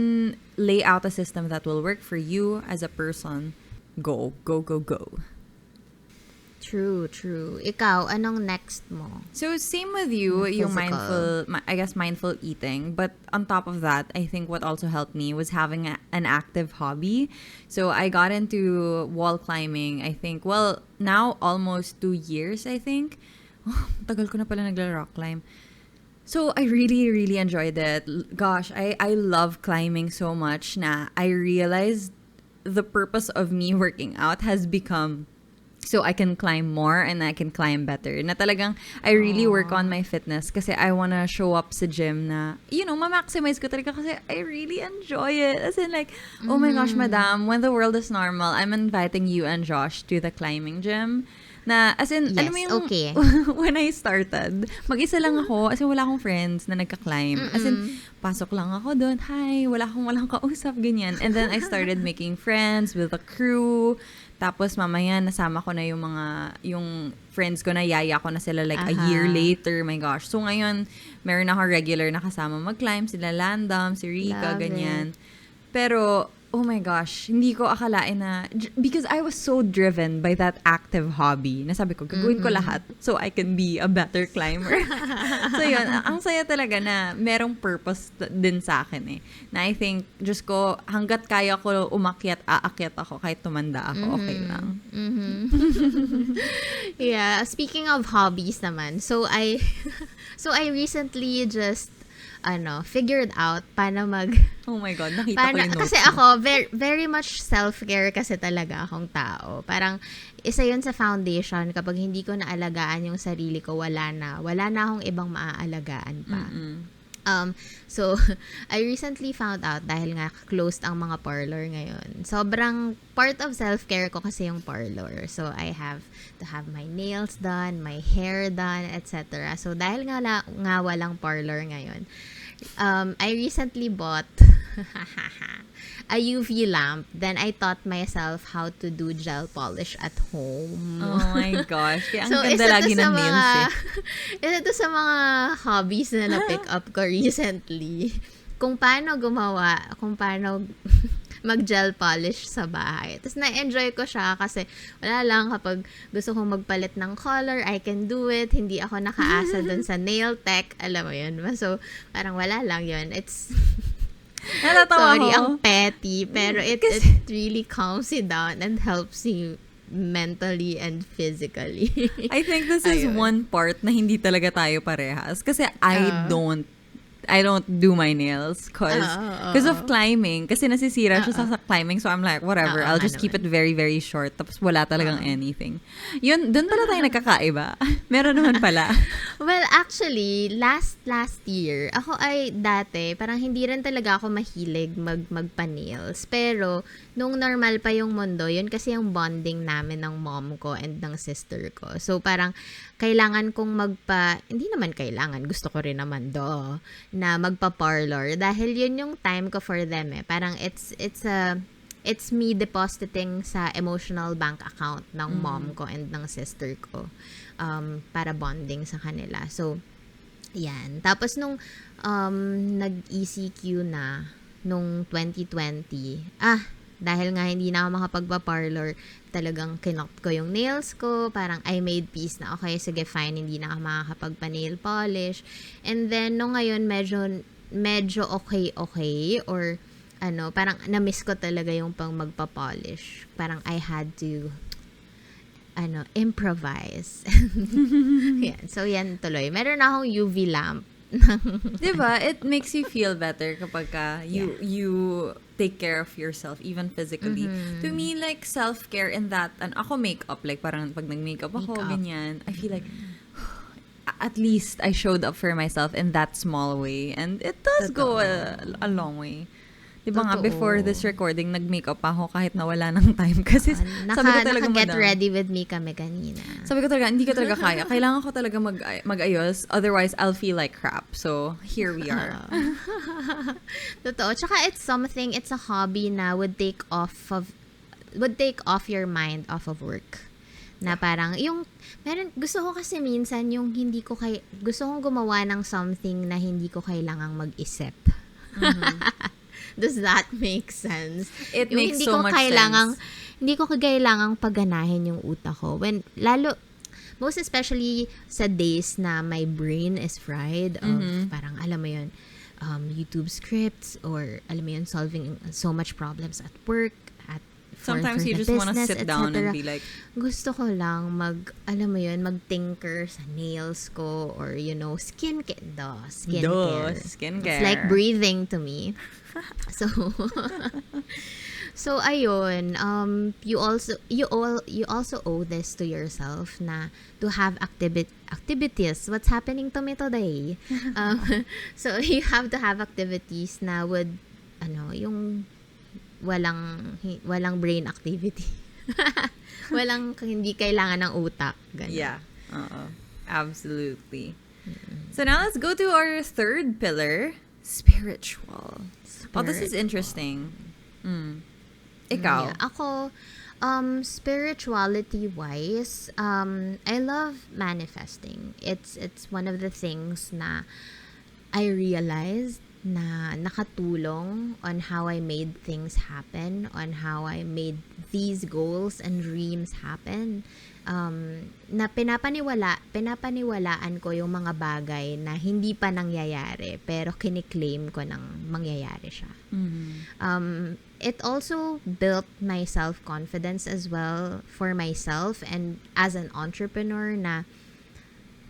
lay out a system that will work for you as a person, go, go, go, go. True. Ikaw, anong next mo? So same with you, yung Physical. mindful eating. But on top of that, I think what also helped me was having an active hobby. So I got into wall climbing. I think now almost 2 years. I think. Tagal ko na pala nagla-rock climb. So I really, really enjoyed it. Gosh, I love climbing so much na I realized the purpose of me working out has become so I can climb more and I can climb better. Na talagang I really work on my fitness kasi I wanna show up sa gym na, ma-maximize ko talaga kasi I really enjoy it. As in like, oh my gosh, madam, when the world is normal, I'm inviting you and Josh to the climbing gym. Na, as in, alam mo Yes, yung, okay. when I started, mag-isa lang ako, as in wala akong friends na nagka-climb. As in, pasok lang ako doon, hi, walang kausap, ganyan. And then I started making friends with the crew. Tapos mamaya nasama ko na yung friends ko na yaya ko na sila like a year later. My gosh. So ngayon, meron ako regular na kasama mag-climb. Sila Landam, si Rika, Love ganyan. Pero, oh my gosh, hindi ko akalain na, because I was so driven by that active hobby, na sabi ko, gagawin ko lahat so I can be a better climber. So yun, ang saya talaga na merong purpose din sa akin eh. Na I think, Diyos ko, hanggat kaya ko umakyat, aakyat ako, kahit tumanda ako, okay lang. Yeah, speaking of hobbies naman, so I recently just figured out paano Oh my God, nakita ko yung notes. Kasi ako, very, very much self-care kasi talaga akong tao. Parang, isa yun sa foundation. Kapag hindi ko naalagaan yung sarili ko, wala na akong ibang maaalagaan pa. So, I recently found out dahil nga closed ang mga parlor ngayon. Sobrang part of self-care ko kasi yung parlor. So, I have to have my nails done, my hair done, etc. So, dahil nga walang parlor ngayon, I recently bought a UV lamp. Then, I taught myself how to do gel polish at home. Oh my gosh. Kaya ang ganda lagi ng nails eh. Isa to sa mga hobbies na na-pick up ko recently. Kung paano mag-gel polish sa bahay. Tapos na-enjoy ko siya kasi wala lang, kapag gusto kong magpalit ng color, I can do it. Hindi ako nakaasa dun sa nail tech. Alam mo yun. So, parang wala lang yun. It's Natatawa sorry, ako. ang petty. Pero it really calms you down and helps you mentally and physically. I think this is Ayun. one part na hindi talaga tayo parehas. Kasi I don't do my nails because of climbing. Kasi nasisira siya sa climbing. So I'm like, whatever. I'll just keep it very, very short. Tapos wala talagang anything. Yun, doon pala tayo nagkakaiba. Meron naman pala. Well, actually, last year, ako ay dati, parang hindi rin talaga ako mahilig magpa-nails. Pero, nung normal pa yung mundo, yun kasi yung bonding namin ng mom ko and ng sister ko. So, parang, kailangan kong hindi naman kailangan, gusto ko rin naman na magpa-parlor. Dahil yun yung time ko for them eh. Parang, it's me depositing sa emotional bank account ng mom ko and ng sister ko. Para bonding sa kanila. So, yan. Tapos nung nag-ECQ na nung 2020, dahil nga hindi na ako makapagpa-parlor, talagang kinop ko yung nails ko. Parang I made peace na, okay, sige, fine, hindi na ako makakapagpa-nail polish. And then, nung ngayon, medyo okay, or parang na-miss ko talaga yung pang magpa-polish. Parang I had to improvise. Yan. So, yan tuloy. Meron na akong UV lamp. Diba? It makes you feel better kapag you take care of yourself, even physically. To me, like, self-care in that, ako makeup, like, parang pag nag-makeup ako, ganyan, I feel like, at least I showed up for myself in that small way. And it does go a long way. Diba nga, Totoo. before this recording, nag-makeup pa ako kahit nawala ng time. Kasi sabi ko talaga, Naka-get madam, ready with me kami kanina. sabi ko talaga, hindi ko talaga kaya. Kailangan ko talaga mag-ayos. Otherwise, I'll feel like crap. So, here we are. Totoo. Tsaka it's a hobby na would take off your mind off of work. Na parang, gusto ko kasi minsan yung gusto kong gumawa ng something na hindi ko kailangang mag-isip. Does that make sense? It makes so much sense. Hindi ko kailangang paganahin yung utak ko. Most especially sa days na my brain is fried of parang, alam mo yun, YouTube scripts or, alam mo yun, solving so much problems at work, sometimes you just want to sit down and be like, gusto ko lang mag-tinker sa nails ko or, skincare. It's like breathing to me. So ayun, you also owe this to yourself na to have activities. What's happening to me today? So you have to have activities na would yung walang brain activity. Hindi kailangan ng utak. Ganun. Yeah. Absolutely. So now let's go to our third pillar, spiritual. Oh, this is interesting. Ikaw? Yeah. Ako, spirituality-wise, I love manifesting. It's one of the things na I realized na nakatulong on how I made things happen, on how I made these goals and dreams happen. Na pinapaniwalaan ko yung mga bagay na hindi pa nangyayari, pero kiniklaim ko nang mangyayari siya. It also built my self-confidence as well for myself and as an entrepreneur na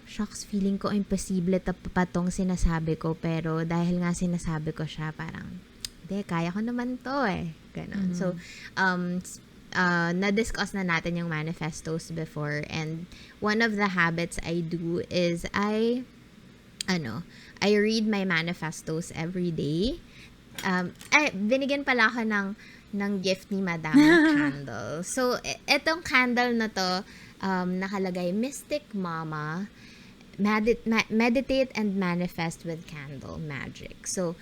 shucks, feeling ko imposible pa tong sinasabi ko, pero dahil nga sinasabi ko siya, parang, kaya ko naman to Ganon. So, na-discuss na natin yung manifestos before, and one of the habits I do is I read my manifestos every day. Binigyan pala ako ng gift ni Madam candle. So, etong candle na to, nakalagay, Mystic Mama, meditate and manifest with candle magic. So,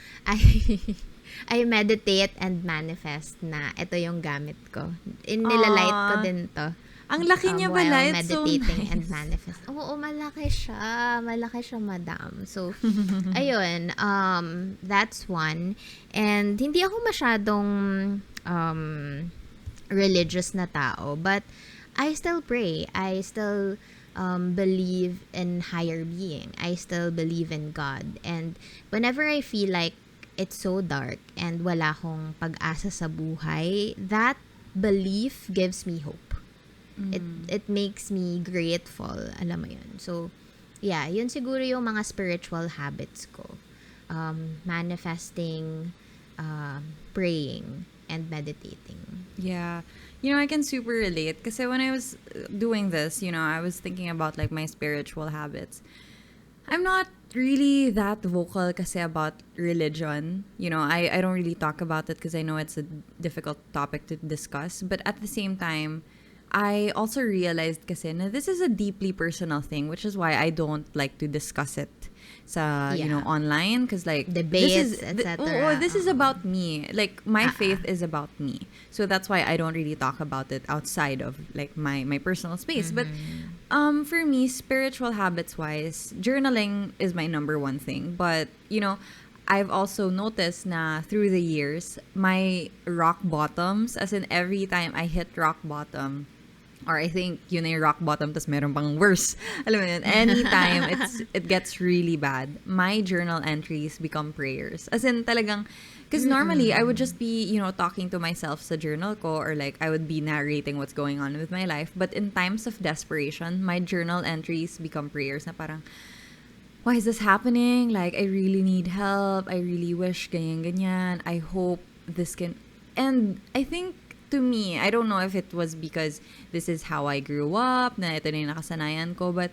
I meditate and manifest na ito yung gamit ko. Nilalight ko din to. Ang laki niya pala. It's so meditating nice. and manifest. Oo, malaki siya. Malaki siya, madam. So, ayun. That's one. And hindi ako masyadong religious na tao. But, I still pray. I still believe in higher being. I still believe in God. And whenever I feel like it's so dark and wala akong pag-asa sa buhay, that belief gives me hope. It makes me grateful. Alam mo yun. So, yeah, yun siguro yung mga spiritual habits ko. Manifesting, praying, and meditating. Yeah. I can super relate. Kasi when I was doing this, I was thinking about like my spiritual habits. I'm not really that vocal kasi about religion. I don't really talk about it because I know it's a difficult topic to discuss. But at the same time, I also realized kasi na this is a deeply personal thing, which is why I don't like to discuss it sa, online. Because like, debates, etc. This is about me. Like, my faith is about me. So that's why I don't really talk about it outside of like my personal space. But for me, spiritual habits wise, journaling is my number one thing. But, I've also noticed na through the years, my rock bottoms, as in every time I hit rock bottom, or I think yun na yung rock bottom, tas meron pang worse. Alam mo yun, anytime it gets really bad, my journal entries become prayers. As in talagang, because normally I would just be, talking to myself sa journal ko, or like I would be narrating what's going on with my life. But in times of desperation, my journal entries become prayers na parang, why is this happening? Like, I really need help. I really wish ganyan. I hope this can... And I think, to me, I don't know if it was because this is how I grew up, na ito na yung nakasanayan ko, but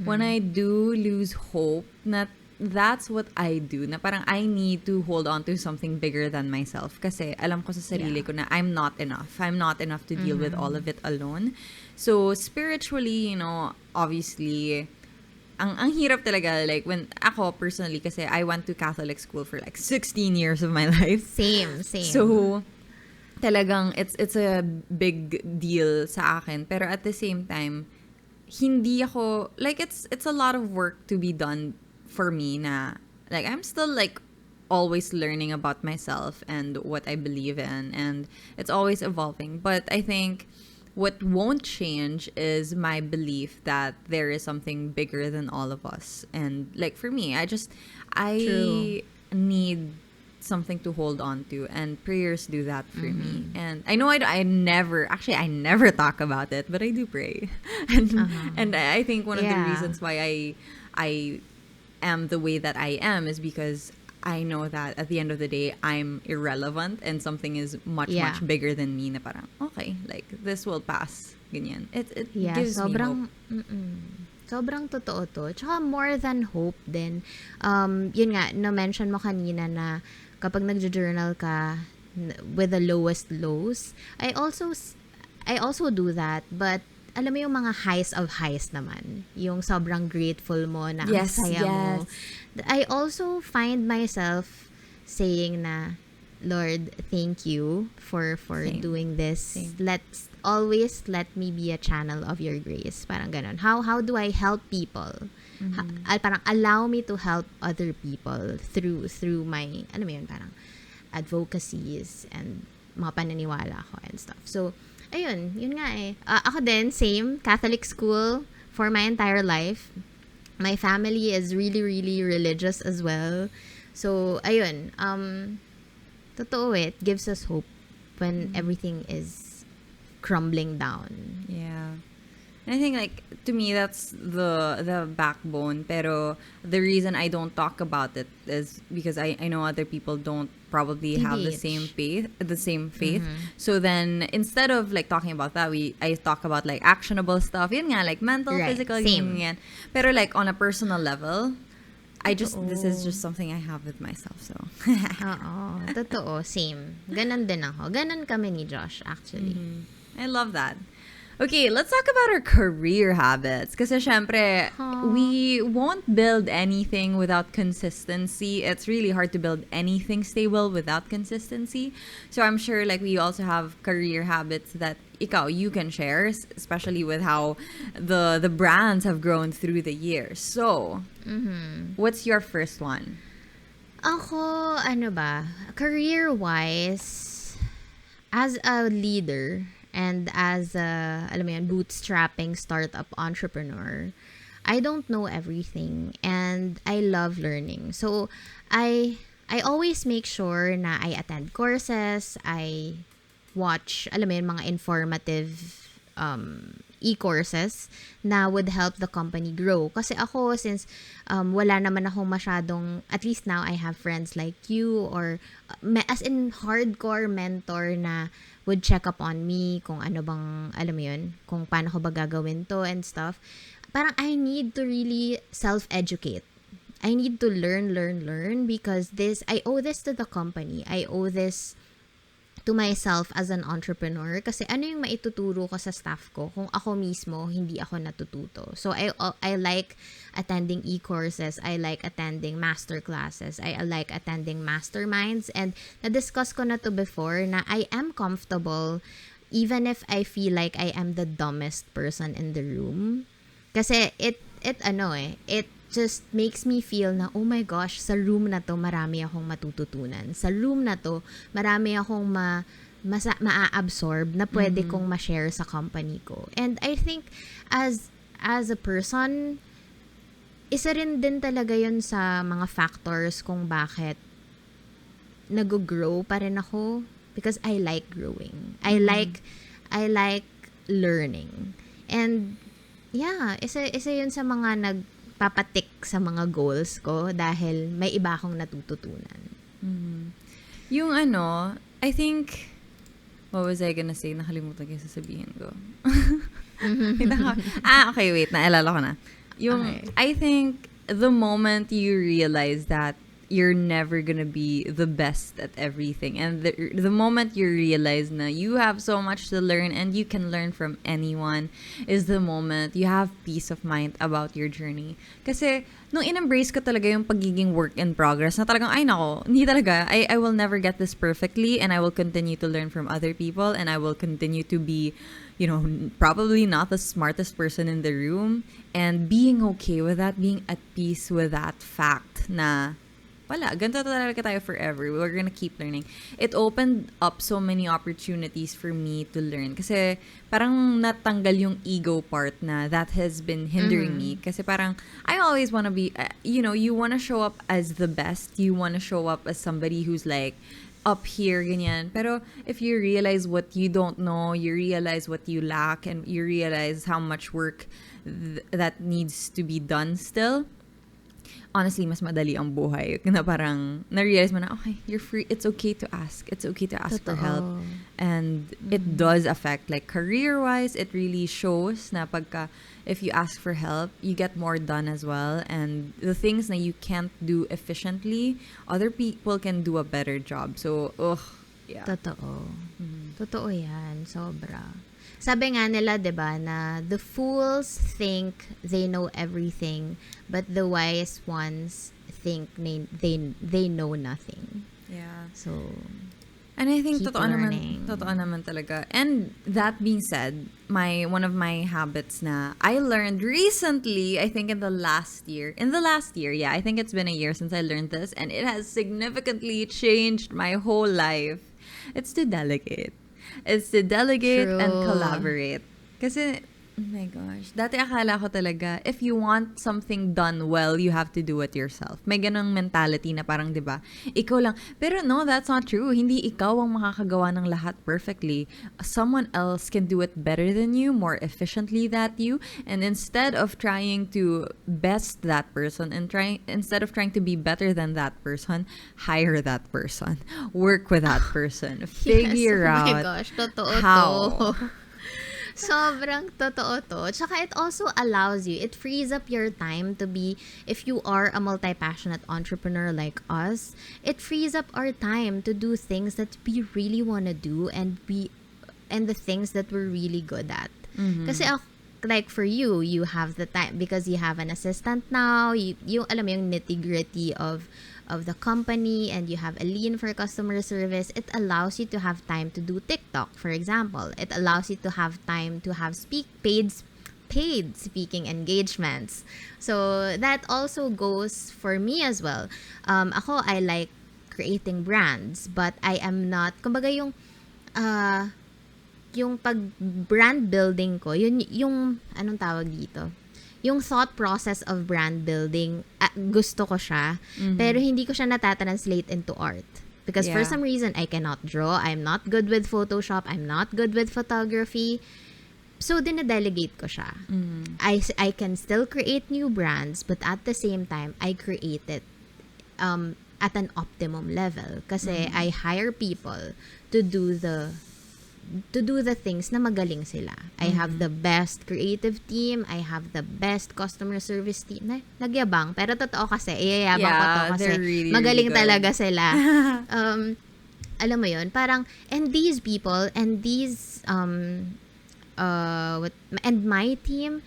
when I do lose hope, na that's what I do. Na parang I need to hold on to something bigger than myself. Kasi alam ko sa sarili ko na I'm not enough. I'm not enough to deal with all of it alone. So, spiritually, obviously, ang hirap talaga, like, when ako personally, kasi I went to Catholic school for like 16 years of my life. Same. So, talagang, it's a big deal sa akin. Pero at the same time, hindi ako, like, it's a lot of work to be done for me na, like, I'm still, like, always learning about myself and what I believe in, and it's always evolving. But I think what won't change is my belief that there is something bigger than all of us. And, like, for me, I True. need something to hold on to, and prayers do that for me. And I know I never talk about it, but I do pray. And I think one of the reasons why I am the way that I am is because I know that at the end of the day, I'm irrelevant and something is much bigger than me na parang, okay, like, this will pass. Ganyan. It gives me hope. Sobrang totoo to. Tsaka more than hope din. Yun nga, na-mention mo kanina na kapag nagjo-journal ka with the lowest lows, I also do that, but alam mo yung mga highs of highs naman. Yung sobrang grateful mo na ang saya mo. I also find myself saying na, Lord, thank you for doing this. Same. Always let me be a channel of your grace. Parang ganun. How do I help people? Parang allow me to help other people through my, parang advocacies and mga pananiwala ko and stuff. So, ayun, yun nga eh. Ako din, same, Catholic school for my entire life. My family is really, really religious as well. So, ayun, totoo it gives us hope when everything is crumbling down. Yeah. And I think, like, to me, that's the backbone. Pero the reason I don't talk about it is because I know other people don't probably have the same faith. So then, instead of, like, talking about that, I talk about, like, actionable stuff. Yun nga, like, mental, physical, yan. Pero, like, on a personal level, this is just something I have with myself, so. Oo, totoo, same. Ganon din ako. Ganon kami ni Josh, actually. I love that. Okay, let's talk about our career habits. Kasi syempre, we won't build anything without consistency. It's really hard to build anything stable without consistency. So I'm sure, like, we also have career habits that you can share, especially with how the brands have grown through the years. So, what's your first one? Ako, career-wise, as a leader, and as a, bootstrapping startup entrepreneur, I don't know everything, and I love learning. So, I always make sure na I attend courses, I watch, mga informative e-courses na would help the company grow. Kasi ako, since wala naman akong masyadong, at least now I have friends like you, or as in hardcore mentor na would check up on me kung ano bang, kung paano ko ba gagawin to and stuff. Parang I need to really self-educate. I need to learn because I owe this to the company. I owe this to myself as an entrepreneur, kasi ano yung maituturo ko sa staff ko kung ako mismo hindi ako natututo. So I like attending e-courses, I like attending master classes, I like attending masterminds, and na-discuss ko na to before na I am comfortable even if I feel like I am the dumbest person in the room. Kasi it just makes me feel na, oh my gosh, sa room na to, marami akong matututunan. Sa room na to, marami akong ma-absorb na pwede kong ma-share sa company ko. And I think, as a person, isa rin din talaga yun sa mga factors kung bakit nag-grow pa rin ako. Because I like growing. I like learning. And, yeah, isa yun sa mga papatik sa mga goals ko dahil may iba akong natututunan. Yung I think, what was I gonna say? Nakalimutan ko yung sasabihin ko. Okay, wait. Naalala ko na. Yung, I think, the moment you realize that you're never gonna be the best at everything, and the moment you realize na you have so much to learn and you can learn from anyone, is the moment you have peace of mind about your journey. Kasi nung in-embrace ko talaga yung pagiging work in progress, na talagang ay nako, hindi talaga, I will never get this perfectly, and I will continue to learn from other people, and I will continue to be, probably not the smartest person in the room, and being okay with that, being at peace with that fact na wala, ganito talaga tayo forever. We're gonna keep learning. It opened up so many opportunities for me to learn. Kasi parang natanggal yung ego part na that has been hindering me. Kasi parang, I always wanna be, you wanna show up as the best. You wanna show up as somebody who's like, up here, ganyan. Pero if you realize what you don't know, you realize what you lack, and you realize how much work that needs to be done still, honestly, mas madali ang buhay. Na parang, na-realize mo na, okay, you're free. It's okay to ask. It's okay to ask for help. And it does affect, like, career-wise, it really shows na if you ask for help, you get more done as well. And the things that you can't do efficiently, other people can do a better job. So, yeah. Totoo. Totoo yan. Sobra. Sabi nga nila, 'di ba, na the fools think they know everything, but the wise ones think they know nothing. Yeah. So, and I think keep totoo learning. naman talaga. And that being said, one of my habits na I learned recently, I think in the last year, yeah, I think it's been a year since I learned this, and it has significantly changed my whole life. It's to delegate. It's to delegate True. and collaborate. Kasi, oh my gosh, dati akala ko talaga, if you want something done well, you have to do it yourself. May ganong mentality na parang, di ba, ikaw lang. Pero no, that's not true. Hindi ikaw ang makakagawa ng lahat perfectly. Someone else can do it better than you, more efficiently than you. And instead of trying to best that person, and instead of trying to be better than that person, hire that person. Work with that person. Figure yes, out oh my gosh, totoo how. to. Sobrang totoo to. Tsaka it also allows you, it frees up your time to be, if you are a multi-passionate entrepreneur like us, it frees up our time to do things that we really want to do, and the things that we're really good at. Kasi like for you have the time because you have an assistant now, you alam mo yung nitty-gritty of the company, and you have a lean for customer service. It allows you to have time to do TikTok, for example. It allows you to have time to have paid speaking engagements. So that also goes for me as well. Ako, I like creating brands, but I am not, kumbaga yung pag brand building ko, yung anong tawag dito? Yung thought process of brand building, gusto ko siya, pero hindi ko siya natatranslate into art. Because for some reason, I cannot draw. I'm not good with Photoshop. I'm not good with photography. So, dine-delegate ko siya. I can still create new brands, but at the same time, I create it at an optimum level. Kasi I hire people to do the things na magaling sila. I have the best creative team. I have the best customer service team. Nagyabang. Pero totoo kasi, iyayabang ko to kasi really, magaling really talaga sila. Alam mo yun, parang, and these people, and these, and my team,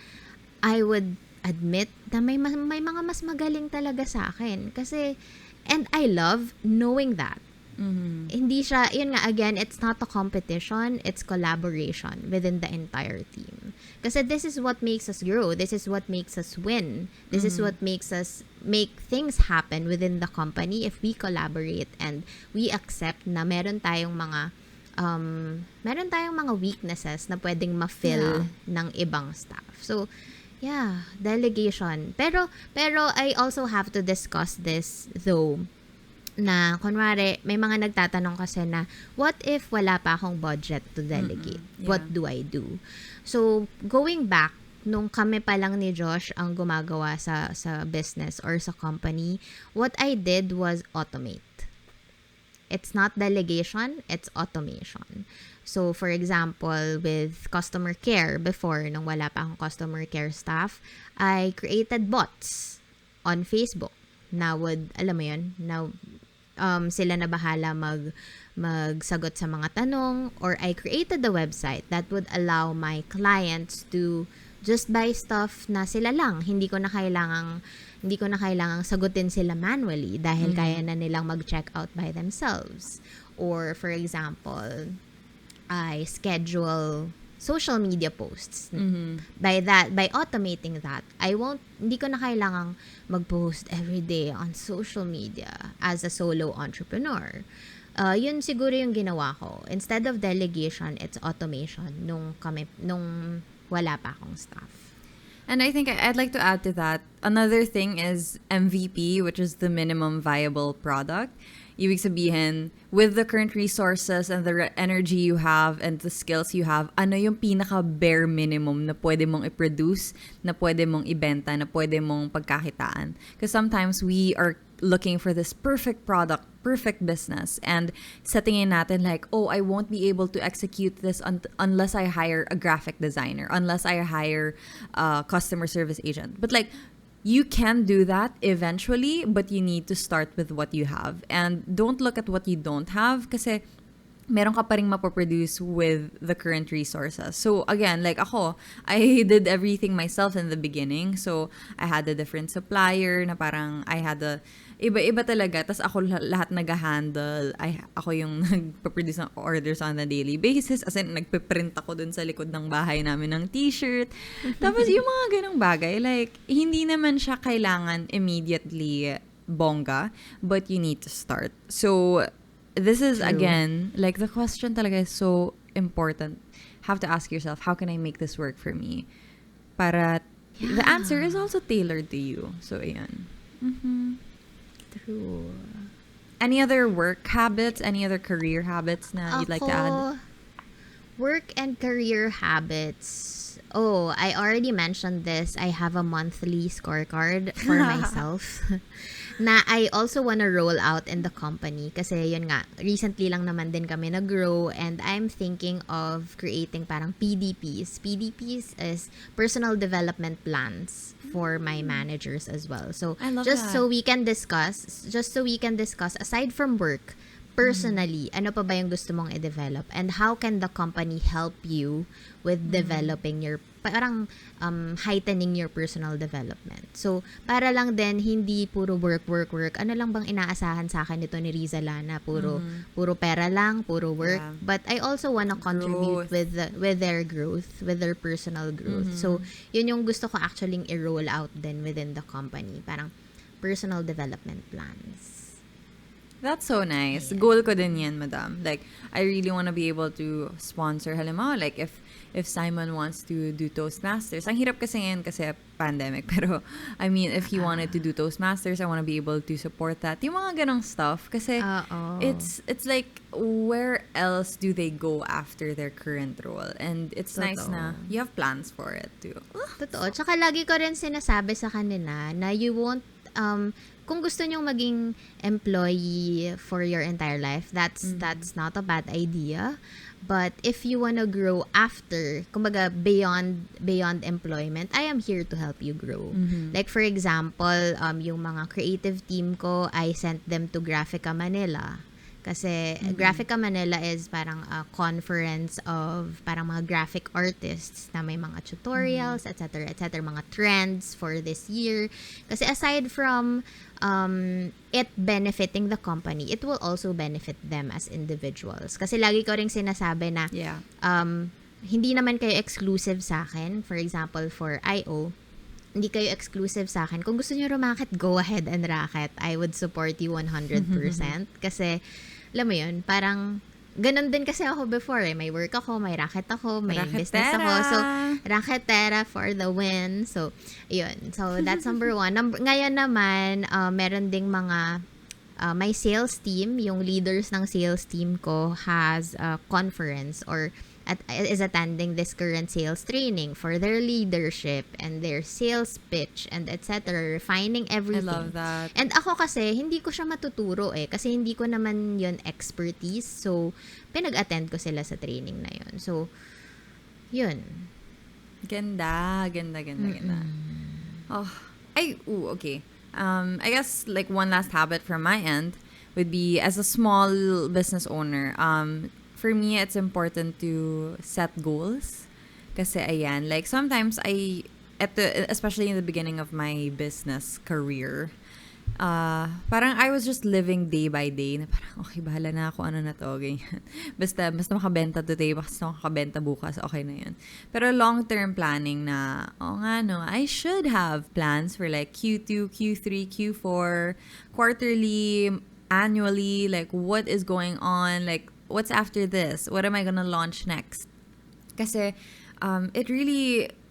I would admit na may mga mas magaling talaga sa akin. Kasi, and I love knowing that. Hindi siya, yun nga, again, it's not a competition, it's collaboration within the entire team. Kasi this is what makes us grow. This is what makes us win. This is what makes us make things happen within the company if we collaborate and we accept na meron tayong mga weaknesses na pwedeng ma-fill ng ibang staff. So, yeah, delegation. Pero I also have to discuss this though, na kunwari may mga nagtatanong kasi na what if wala pa akong budget to delegate? What do I do? So going back nung kami pa lang ni Josh ang gumagawa sa business or sa company, what I did was automate. It's not delegation, it's automation. So for example, with customer care before, nung wala pa akong customer care staff, I created bots. on Facebook na would, alam mo yun, na sila na bahala magsagot sa mga tanong, or I created a website that would allow my clients to just buy stuff na sila lang. Hindi ko na kailangang sagutin sila manually dahil kaya na nilang mag-check out by themselves. Or for example, I schedule social media posts. By automating that, hindi ko na kailangang mag-post every day on social media as a solo entrepreneur. Yun siguro yung ginawa ko. Instead of delegation, it's automation nung wala pa akong staff. And I think I'd like to add to that. Another thing is MVP, which is the minimum viable product. Ibig sabihin, with the current resources and the energy you have and the skills you have, ano yung pinaka bare minimum na pwede mong i-produce, na pwede mong ibenta, na pwede mong pagkakitaan? Because sometimes we are looking for this perfect product, perfect business, and setting in natin like, oh, I won't be able to execute this unless I hire a graphic designer, unless I hire a customer service agent. But like, you can do that eventually, but you need to start with what you have. And don't look at what you don't have kasi meron ka pa ring mapoproduce with the current resources. So again, like ako, I did everything myself in the beginning. So I had a different supplier na parang I had a iba-iba talaga. Tas ako lahat nag-handle. Ako yung nagpa-produce ng orders on a daily basis. As in, nagpe-print ako dun sa likod ng bahay namin ng t-shirt. Tapos yung mga ganong bagay, like, hindi naman siya kailangan immediately bongga, but you need to start. So, this is, again, like, the question talaga is so important. Have to ask yourself, how can I make this work for me? Para the answer is also tailored to you. So, ayan. True. Any other work habits? Any other career habits na you'd like to add? Work and career habits. Oh, I already mentioned this. I have a monthly scorecard for myself na I also wanna roll out in the company. Kasi yun nga, recently lang naman din kami nag-grow, and I'm thinking of creating parang PDPs. PDPs is personal development plans for my managers as well. So just so we can discuss aside from work, personally, ano pa ba yung gusto mong i-develop, and how can the company help you with developing your, parang heightening your personal development. So, para lang din hindi puro work. Ano lang bang inaasahan sa akin nito ni Rizza Lana? Puro pera lang, puro work. Yeah. But I also wanna contribute with their growth, with their personal growth. So, yun yung gusto ko actually i-roll out din within the company. Parang personal development plans. That's so nice. Yeah. Goal ko din yan, madam. Like, I really want to be able to sponsor. Halimbawa, like, if Simon wants to do Toastmasters, ang hirap kasi ngayon kasi pandemic. Pero, I mean, if he wanted to do Toastmasters, I want to be able to support that. Yung mga ganong stuff. Kasi, it's like, where else do they go after their current role? And it's nice na you have plans for it, too. Totoo. Tsaka lagi ko rin sinasabi sa kanila na you won't, kung gusto nyong maging employee for your entire life, that's not a bad idea. But if you wanna grow after, kumbaga beyond employment, I am here to help you grow. Like for example, yung mga creative team ko, I sent them to Graphica Manila. Kasi Graphica Manila is parang a conference of parang mga graphic artists na may mga tutorials, etc., mga trends for this year. Kasi aside from it benefiting the company, it will also benefit them as individuals. Kasi lagi ko ring sinasabi na hindi naman kayo exclusive sa akin. For example, for IO, hindi kayo exclusive sa akin. Kung gusto niyo rumakit, go ahead and racket. I would support you 100%. Kasi, alam mo yun, parang, ganun din kasi ako before eh. May work ako, may racket ako, may business ako. So, racketera for the win. So, yun. So, that's number one. Ngayon naman, meron ding mga, my sales team, yung leaders ng sales team ko has a conference or is attending this current sales training for their leadership and their sales pitch and etc. Refining everything. I love that. And ako kasi, hindi ko siya matuturo eh. Kasi hindi ko naman yun expertise. So, pinag-attend ko sila sa training na yun. So, yun. Ganda. Oh, okay. I guess like one last habit from my end would be as a small business owner. For me, it's important to set goals. Kasi ayan, like sometimes especially in the beginning of my business career, parang I was just living day by day na parang okay, bahala na ako, ano na to, ganyan. Basta makabenta today, basta makabenta bukas, okay na yun. Pero long-term planning na, nga no, I should have plans for like Q2, Q3, Q4, quarterly, annually, like what is going on, like what's after this, what am I gonna launch next? Kasi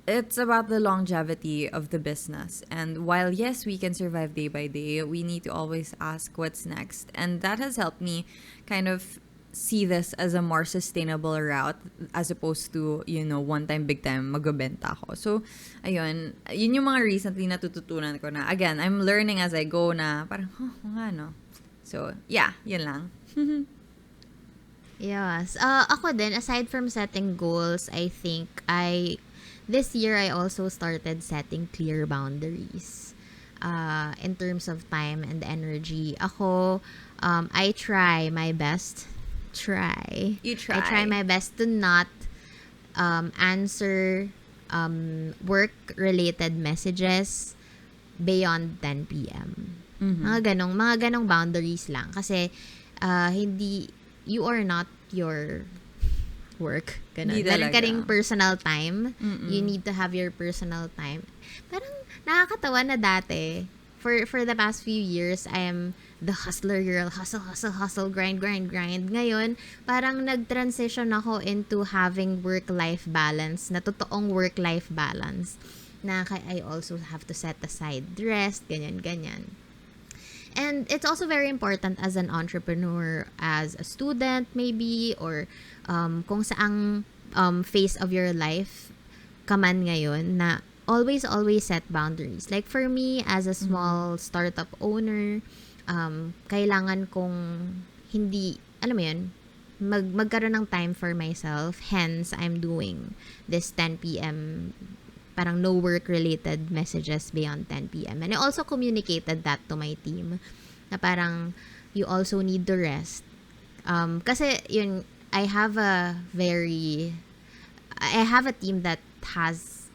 it's about the longevity of the business. And while yes, we can survive day by day, we need to always ask what's next. And that has helped me kind of see this as a more sustainable route as opposed to, one time, big time, magbebenta ako. So, yun yung mga recently natututunan ko na, again, I'm learning as I go na parang, nga no. So, yeah, yun lang. Yes. Ako din, aside from setting goals, I think this year I also started setting clear boundaries in terms of time and energy. Ako, I try my best. You try. I try my best to not answer work-related messages beyond 10 p.m. Mm-hmm. Mga ganong boundaries lang. Kasi, you are not your work. Ganun. Meron ka ring personal time. Mm-mm. You need to have your personal time. Parang nakakatawa na dati, for the past few years, I am the hustler girl. Hustle, grind. Ngayon, parang nag-transition ako into having work-life balance, na totoong work-life balance. Na I also have to set aside rest, ganyan. And it's also very important as an entrepreneur, as a student maybe, or kung saang phase of your life ka man ngayon, na always set boundaries. Like for me, as a small startup owner, kailangan kong hindi, alam mo yun, magkaroon ng time for myself. Hence, I'm doing this 10 p.m. parang no work-related messages beyond 10 p.m. And I also communicated that to my team na parang you also need to rest. Kasi yun, I have a team that has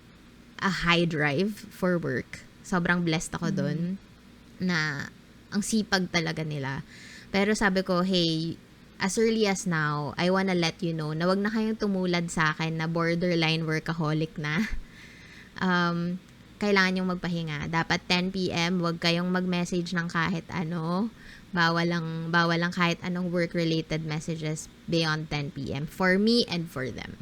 a high drive for work. Sobrang blessed ako dun na ang sipag talaga nila. Pero sabi ko, hey, as early as now, I wanna let you know na wag na kayong tumulad sa akin na borderline workaholic na. Kailangan yung magpahinga. Dapat 10 p.m. wag kayong mag-message ng kahit ano. Bawal lang kahit anong work-related messages beyond 10 p.m. for me and for them.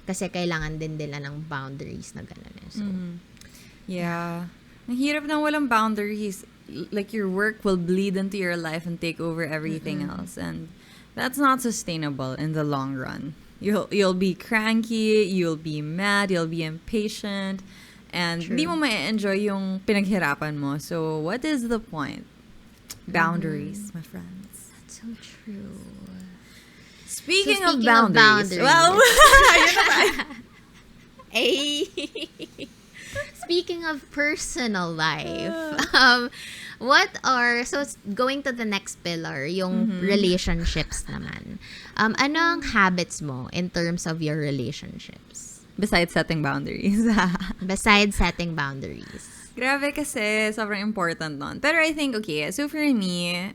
Kasi kailangan din nila ng boundaries na gano'n. So, yeah. Ang hirap ng walang boundaries. Like your work will bleed into your life and take over everything else. And that's not sustainable in the long run. You'll be cranky, you'll be mad, you'll be impatient, and di mo ma-enjoy yung pinaghirapan mo. So, what is the point? Boundaries, my friends. That's so true. Speaking of boundaries. Well, speaking of personal life, going to the next pillar, yung relationships naman. Ano ang habits mo in terms of your relationships? Besides setting boundaries. Grabe kasi, sobrang important nun. Pero I think, okay, so for me,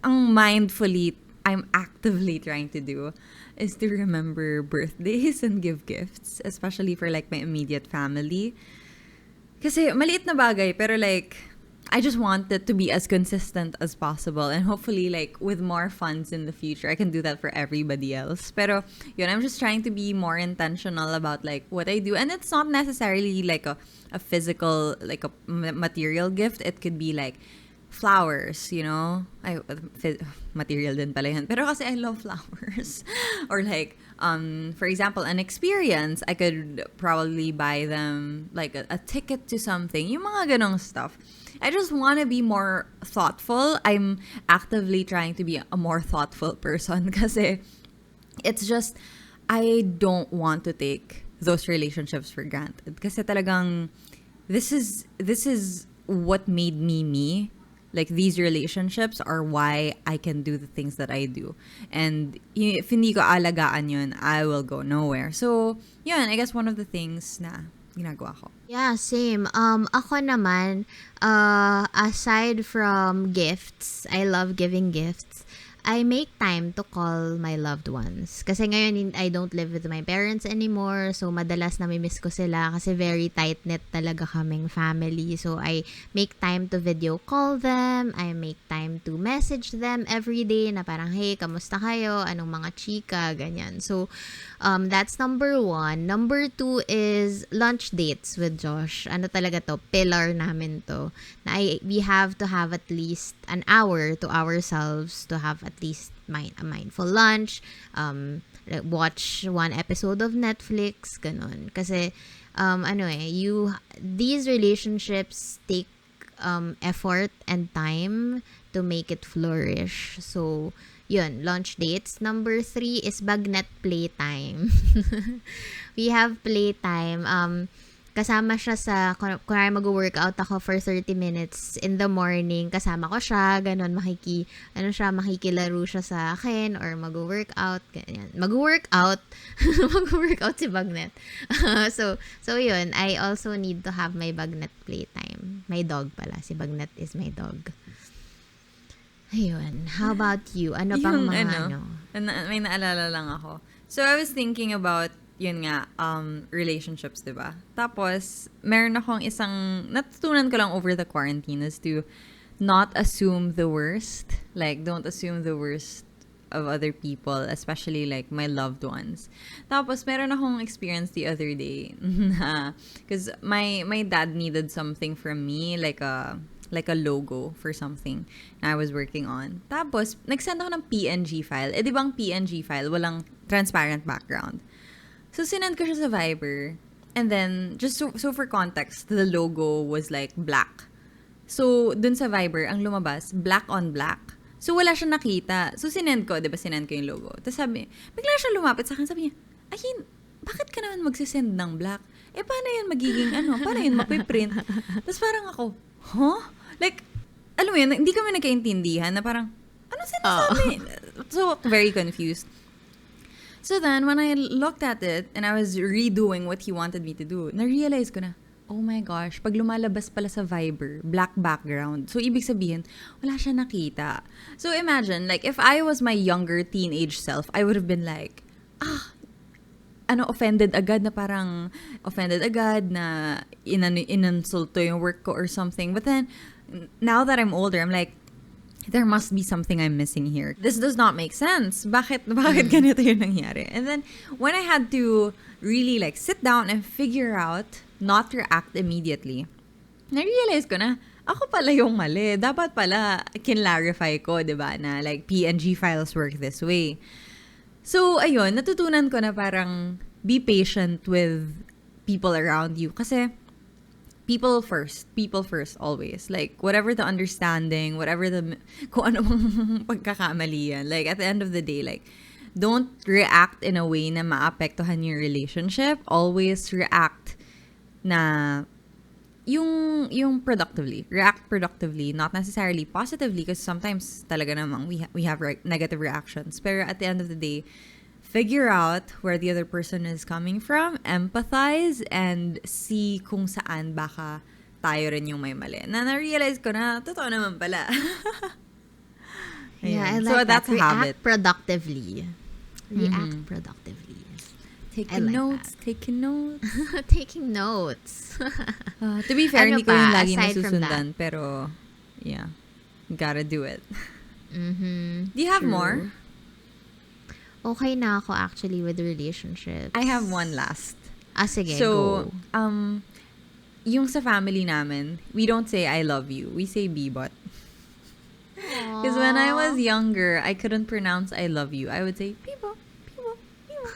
ang mindfully, I'm actively trying to do is to remember birthdays and give gifts, especially for like my immediate family. Kasi maliit na bagay, pero like, I just want it to be as consistent as possible, and hopefully like with more funds in the future I can do that for everybody else. Pero yun, I'm just trying to be more intentional about like what I do, and it's not necessarily like a physical, like a material gift. It could be like flowers, material din pala yun. Pero kasi I love flowers. Or like, for example, an experience. I could probably buy them like a ticket to something. Yung mga ganong stuff. I just want to be more thoughtful. I'm actively trying to be a more thoughtful person kasi it's just, I don't want to take those relationships for granted. Kasi talagang, this is what made me me. Like, these relationships are why I can do the things that I do. And if hindi ko alagaan yun, I will go nowhere. So, yun, I guess one of the things na ginagawa ko. Yeah, same. Ako naman, aside from gifts, I love giving gifts. I make time to call my loved ones. Kasi ngayon, I don't live with my parents anymore. So, madalas namimiss ko sila kasi very tight-knit talaga kaming family. So, I make time to video call them. I make time to message them every day na parang, hey, kamusta kayo? Anong mga chika? Ganyan. So, that's number 1. Number 2 is lunch dates with Josh. Ano talaga to? Pillar namin to. Na we have to have at least an hour to ourselves to have at least a mindful lunch, watch one episode of Netflix, ganun. Kasi, these relationships take effort and time to make it flourish. So, yun, lunch dates. Number 3 is bagnet playtime. We have playtime. Kasama siya sa, kunwari mag-workout ako for 30 minutes in the morning, kasama ko siya, ganun, makikilaro siya sa akin, or mag-workout, ganyan. Mag-workout si Bagnet. So yun, I also need to have my Bagnet playtime. My dog pala, si Bagnet is my dog. Ayun, how about you? Ano pang mga May naalala lang ako. So I was thinking about yun nga, relationships, diba? Tapos, meron akong natutunan ko lang over the quarantine is to not assume the worst. Like, don't assume the worst of other people, especially like my loved ones. Tapos, meron akong experience the other day because my dad needed something from me, like a logo for something na I was working on. Tapos, nagsend ako ng PNG file. Di ba ang PNG file, walang transparent background. So, sinend ko siya sa Viber. And then, just so for context, the logo was like black. So, dun sa Viber, ang lumabas, black on black. So, wala siya nakita. So, sinend ko, di ba sinend ko yung logo. Tapos bigla siya lumapit sa akin, sabi niya, Ayin, bakit ka naman magsisend ng black? Paano yun magiging, paano yun mapiprint? Tapos parang ako, huh? Like, alam mo yun, hindi kami nagkaintindihan na parang, ano sinasabi? So, very confused. So then, when I looked at it and I was redoing what he wanted me to do, na-realize ko na, oh my gosh, pag lumalabas pala sa Viber, black background. So, ibig sabihin, wala siya nakita. So, imagine, like, if I was my younger teenage self, I would have been like, offended agad na inansulto yung work ko or something. But then, now that I'm older, I'm like, there must be something I'm missing here. This does not make sense. Bakit ganito yung nangyari? And then, when I had to really like sit down and figure out, not react immediately, na-realize ko na, ako pala yung mali. Dapat pala, kinlarify ko, diba, na like PNG files work this way. So, ayun, natutunan ko na parang be patient with people around you. Kasi, people first always. Like, whatever the understanding, kung ano mang pagkakamali yan. Like, at the end of the day, like, don't react in a way na maapektuhan your relationship. Always react na yung productively. React productively, not necessarily positively, because sometimes talaga namang we have negative reactions. Pero at the end of the day, figure out where the other person is coming from, empathize, and see kung saan baka tayo rin yung may mali. Na-realize ko na, totoo naman pala. Yeah, I like so that. that's a habit. React productively. Taking notes. Taking notes. To be fair, hindi ko yung lagi aside from nasusundan, pero yeah, gotta do it. Mm-hmm. Do you have more? Okay na ako actually with relationships. I have one last. Sige, so, go. Yung sa family namin, we don't say I love you. We say bibot. Because when I was younger, I couldn't pronounce I love you. I would say bibo, bibo, bibo.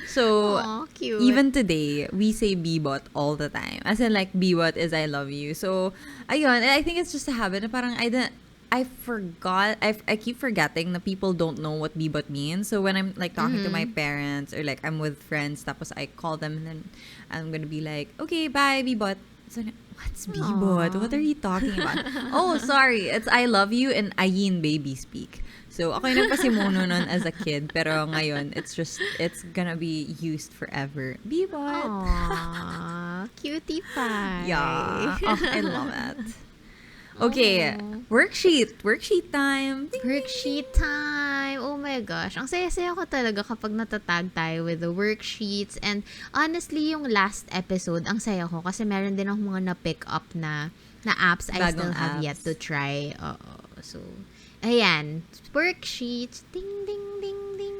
So, Aww, cute. even today, we say bibot all the time. As in, like, bibot is I love you. So, ayun, I think it's just a habit na parang I keep forgetting that people don't know what bibot means. So when I'm like talking to my parents or like I'm with friends, tapos I call them and then I'm gonna be like, okay, bye, bibot. So, What's bibot? What are you talking about? Oh, sorry. It's I love you in Ayin baby speak. So, ako yung nagpasimuno nun as a kid. Pero ngayon, it's gonna be used forever. Bibot. Aww, cutie pie. Yeah. Oh, I love that. Okay, worksheet time. Ding, Worksheet time. Oh my gosh. Ang saya-saya ko talaga kapag natatag tayo with the worksheets. And honestly, yung last episode, ang saya ko kasi meron din akong mga na-pick up na apps I still have yet to try. So, ayan. Worksheets. Ding, ding, ding, ding.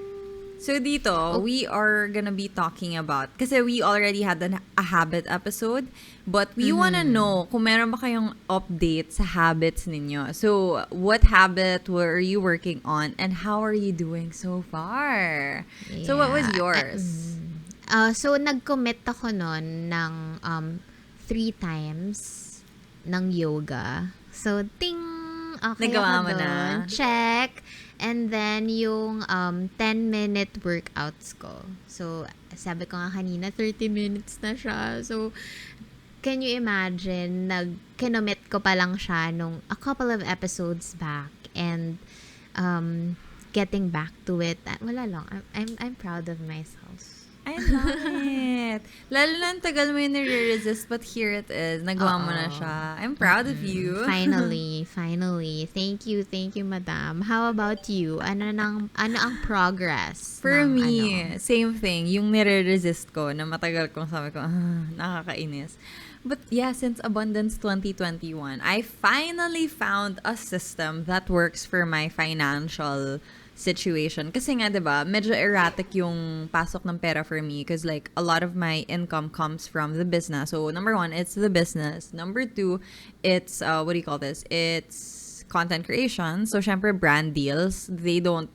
So dito, we are gonna be talking about, kasi we already had a habit episode, but we wanna know kung meron ba kayong update sa habits ninyo. So, what habit were you working on and how are you doing so far? Yeah. So, what was yours? So, nag-commit ako nun ng 3 times ng yoga. So, ting! Okay, nagawa mo na. Check. And then, yung 10-minute workouts ko. So, sabi ko nga kanina, 30 minutes na siya. So, can you imagine, kinomit ko pa lang siya nung a couple of episodes back. And, getting back to it, wala lang. I'm proud of myself. I love it. Lalo na ang tagal mo yung nire-resist, but here it is. Nagawa mo na siya. I'm proud of you. Finally. Thank you, madam. How about you? Ano ang progress? For me, same thing. Yung nire-resist ko, na matagal kong sabi ko, nakakainis. But yeah, since Abundance 2021, I finally found a system that works for my financial situation. Kasi nga, diba, medyo erratic yung pasok ng pera for me because like a lot of my income comes from the business. So, number 1, it's the business. Number 2, it's, what do you call this? It's content creation. So, syempre, brand deals. They don't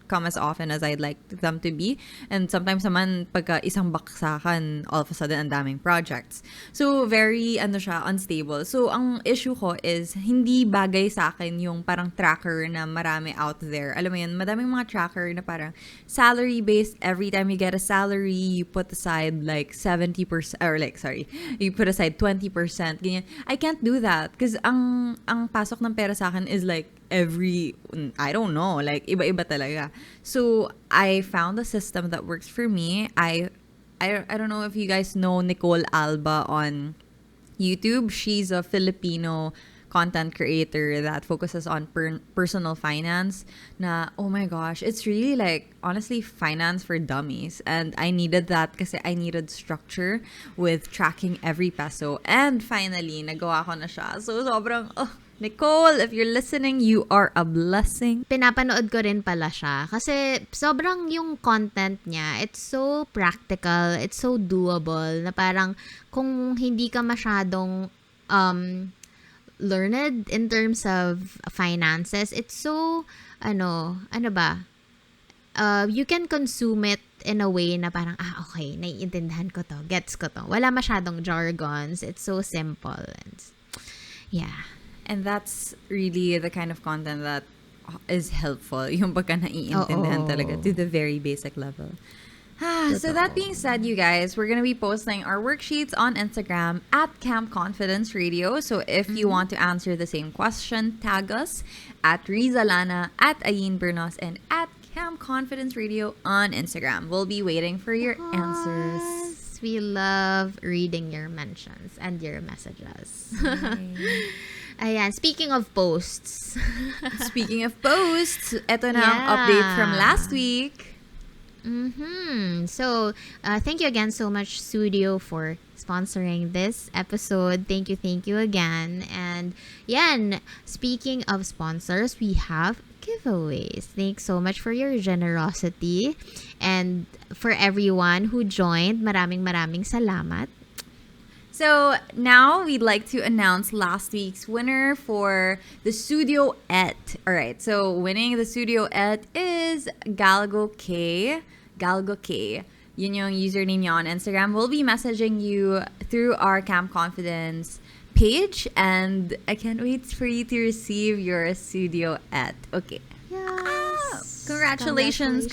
come as often as I'd like them to be. And sometimes naman, pagka isang baksakan, all of a sudden, ang daming projects. So, very, unstable. So, ang issue ko is, hindi bagay sa akin yung parang tracker na marami out there. Alam mo yun, madaming mga tracker na parang salary-based. Every time you get a salary, you put aside like 70%, or like, sorry, you put aside 20%. Ganyan. I can't do that. Because ang pasok ng pera sa akin is like, I don't know, like iba-iba talaga. So I found a system that works for me. I don't know if you guys know Nicole Alba on YouTube. She's a Filipino content creator that focuses on personal finance. Na, oh my gosh, it's really like, honestly, finance for dummies. And I needed that kasi I needed structure with tracking every peso. And finally, nagawa ko na siya. So sobrang, Nicole, if you're listening, you are a blessing. Pinapanood ko rin pala siya. Kasi sobrang yung content niya, it's so practical, it's so doable, na parang kung hindi ka masyadong learned in terms of finances, it's so, you can consume it in a way na parang, okay, naiintindihan ko to, gets ko to. Wala masyadong jargons, it's so simple. Yeah. And that's really the kind of content that is helpful. Yung pagka naiintindihan talaga to the very basic level. So that being said, you guys, we're going to be posting our worksheets on Instagram at Camp Confidence Radio. So if you want to answer the same question, tag us at Rizza Lana, at Ayn Bernos, and at Camp Confidence Radio on Instagram. We'll be waiting for your answers. We love reading your mentions and your messages. Ayan, speaking of posts. Eto na ang update from last week. So, thank you again so much, Studio, for sponsoring this episode. Thank you again. And yan, speaking of sponsors, we have giveaways. Thanks so much for your generosity. And for everyone who joined, maraming salamat. So now we'd like to announce last week's winner for the Studio Et. Alright, so winning the Studio Et is Galgo K. Yun yung username niya on Instagram. We'll be messaging you through our Camp Confidence page, and I can't wait for you to receive your Studio Et. Okay. Yes. Congratulations.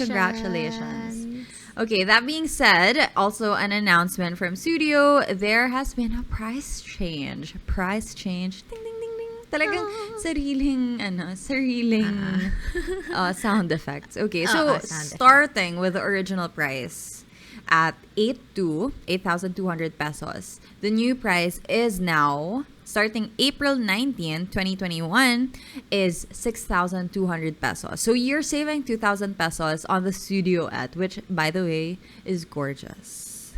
Okay, that being said, also an announcement from Studio, there has been a price change. Price change. Ding, ding, ding, ding. Talagang sariling sound effects. Okay, so starting with the original price at 8,200 pesos. The new price is now, starting April 19, 2021, is 6,200 pesos. So you're saving 2,000 pesos on the Studio At, which, by the way, is gorgeous.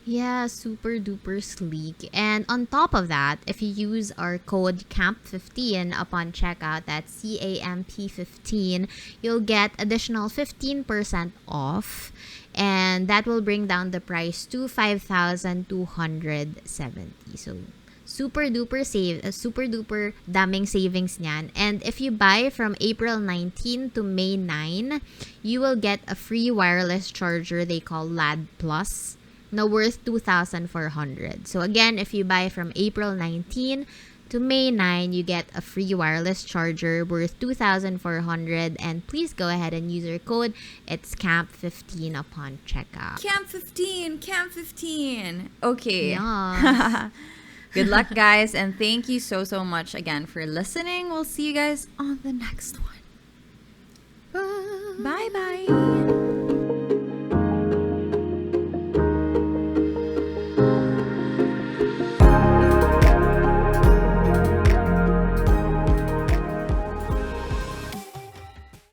Yeah, super duper sleek. And on top of that, if you use our code CAMP15 upon checkout, that's CAMP15, you'll get additional 15% off. And that will bring down the price to 5,270. So, super duper daming savings niyan. And if you buy from April 19 to May 9, you will get a free wireless charger they call LAD Plus, na worth 2,400. So again, if you buy from April 19 to May 9, you get a free wireless charger worth 2,400. And please go ahead and use your code. It's CAMP15 upon checkout. CAMP15. Okay. Yes. Good luck, guys. And thank you so much again for listening. We'll see you guys on the next one. Bye-bye.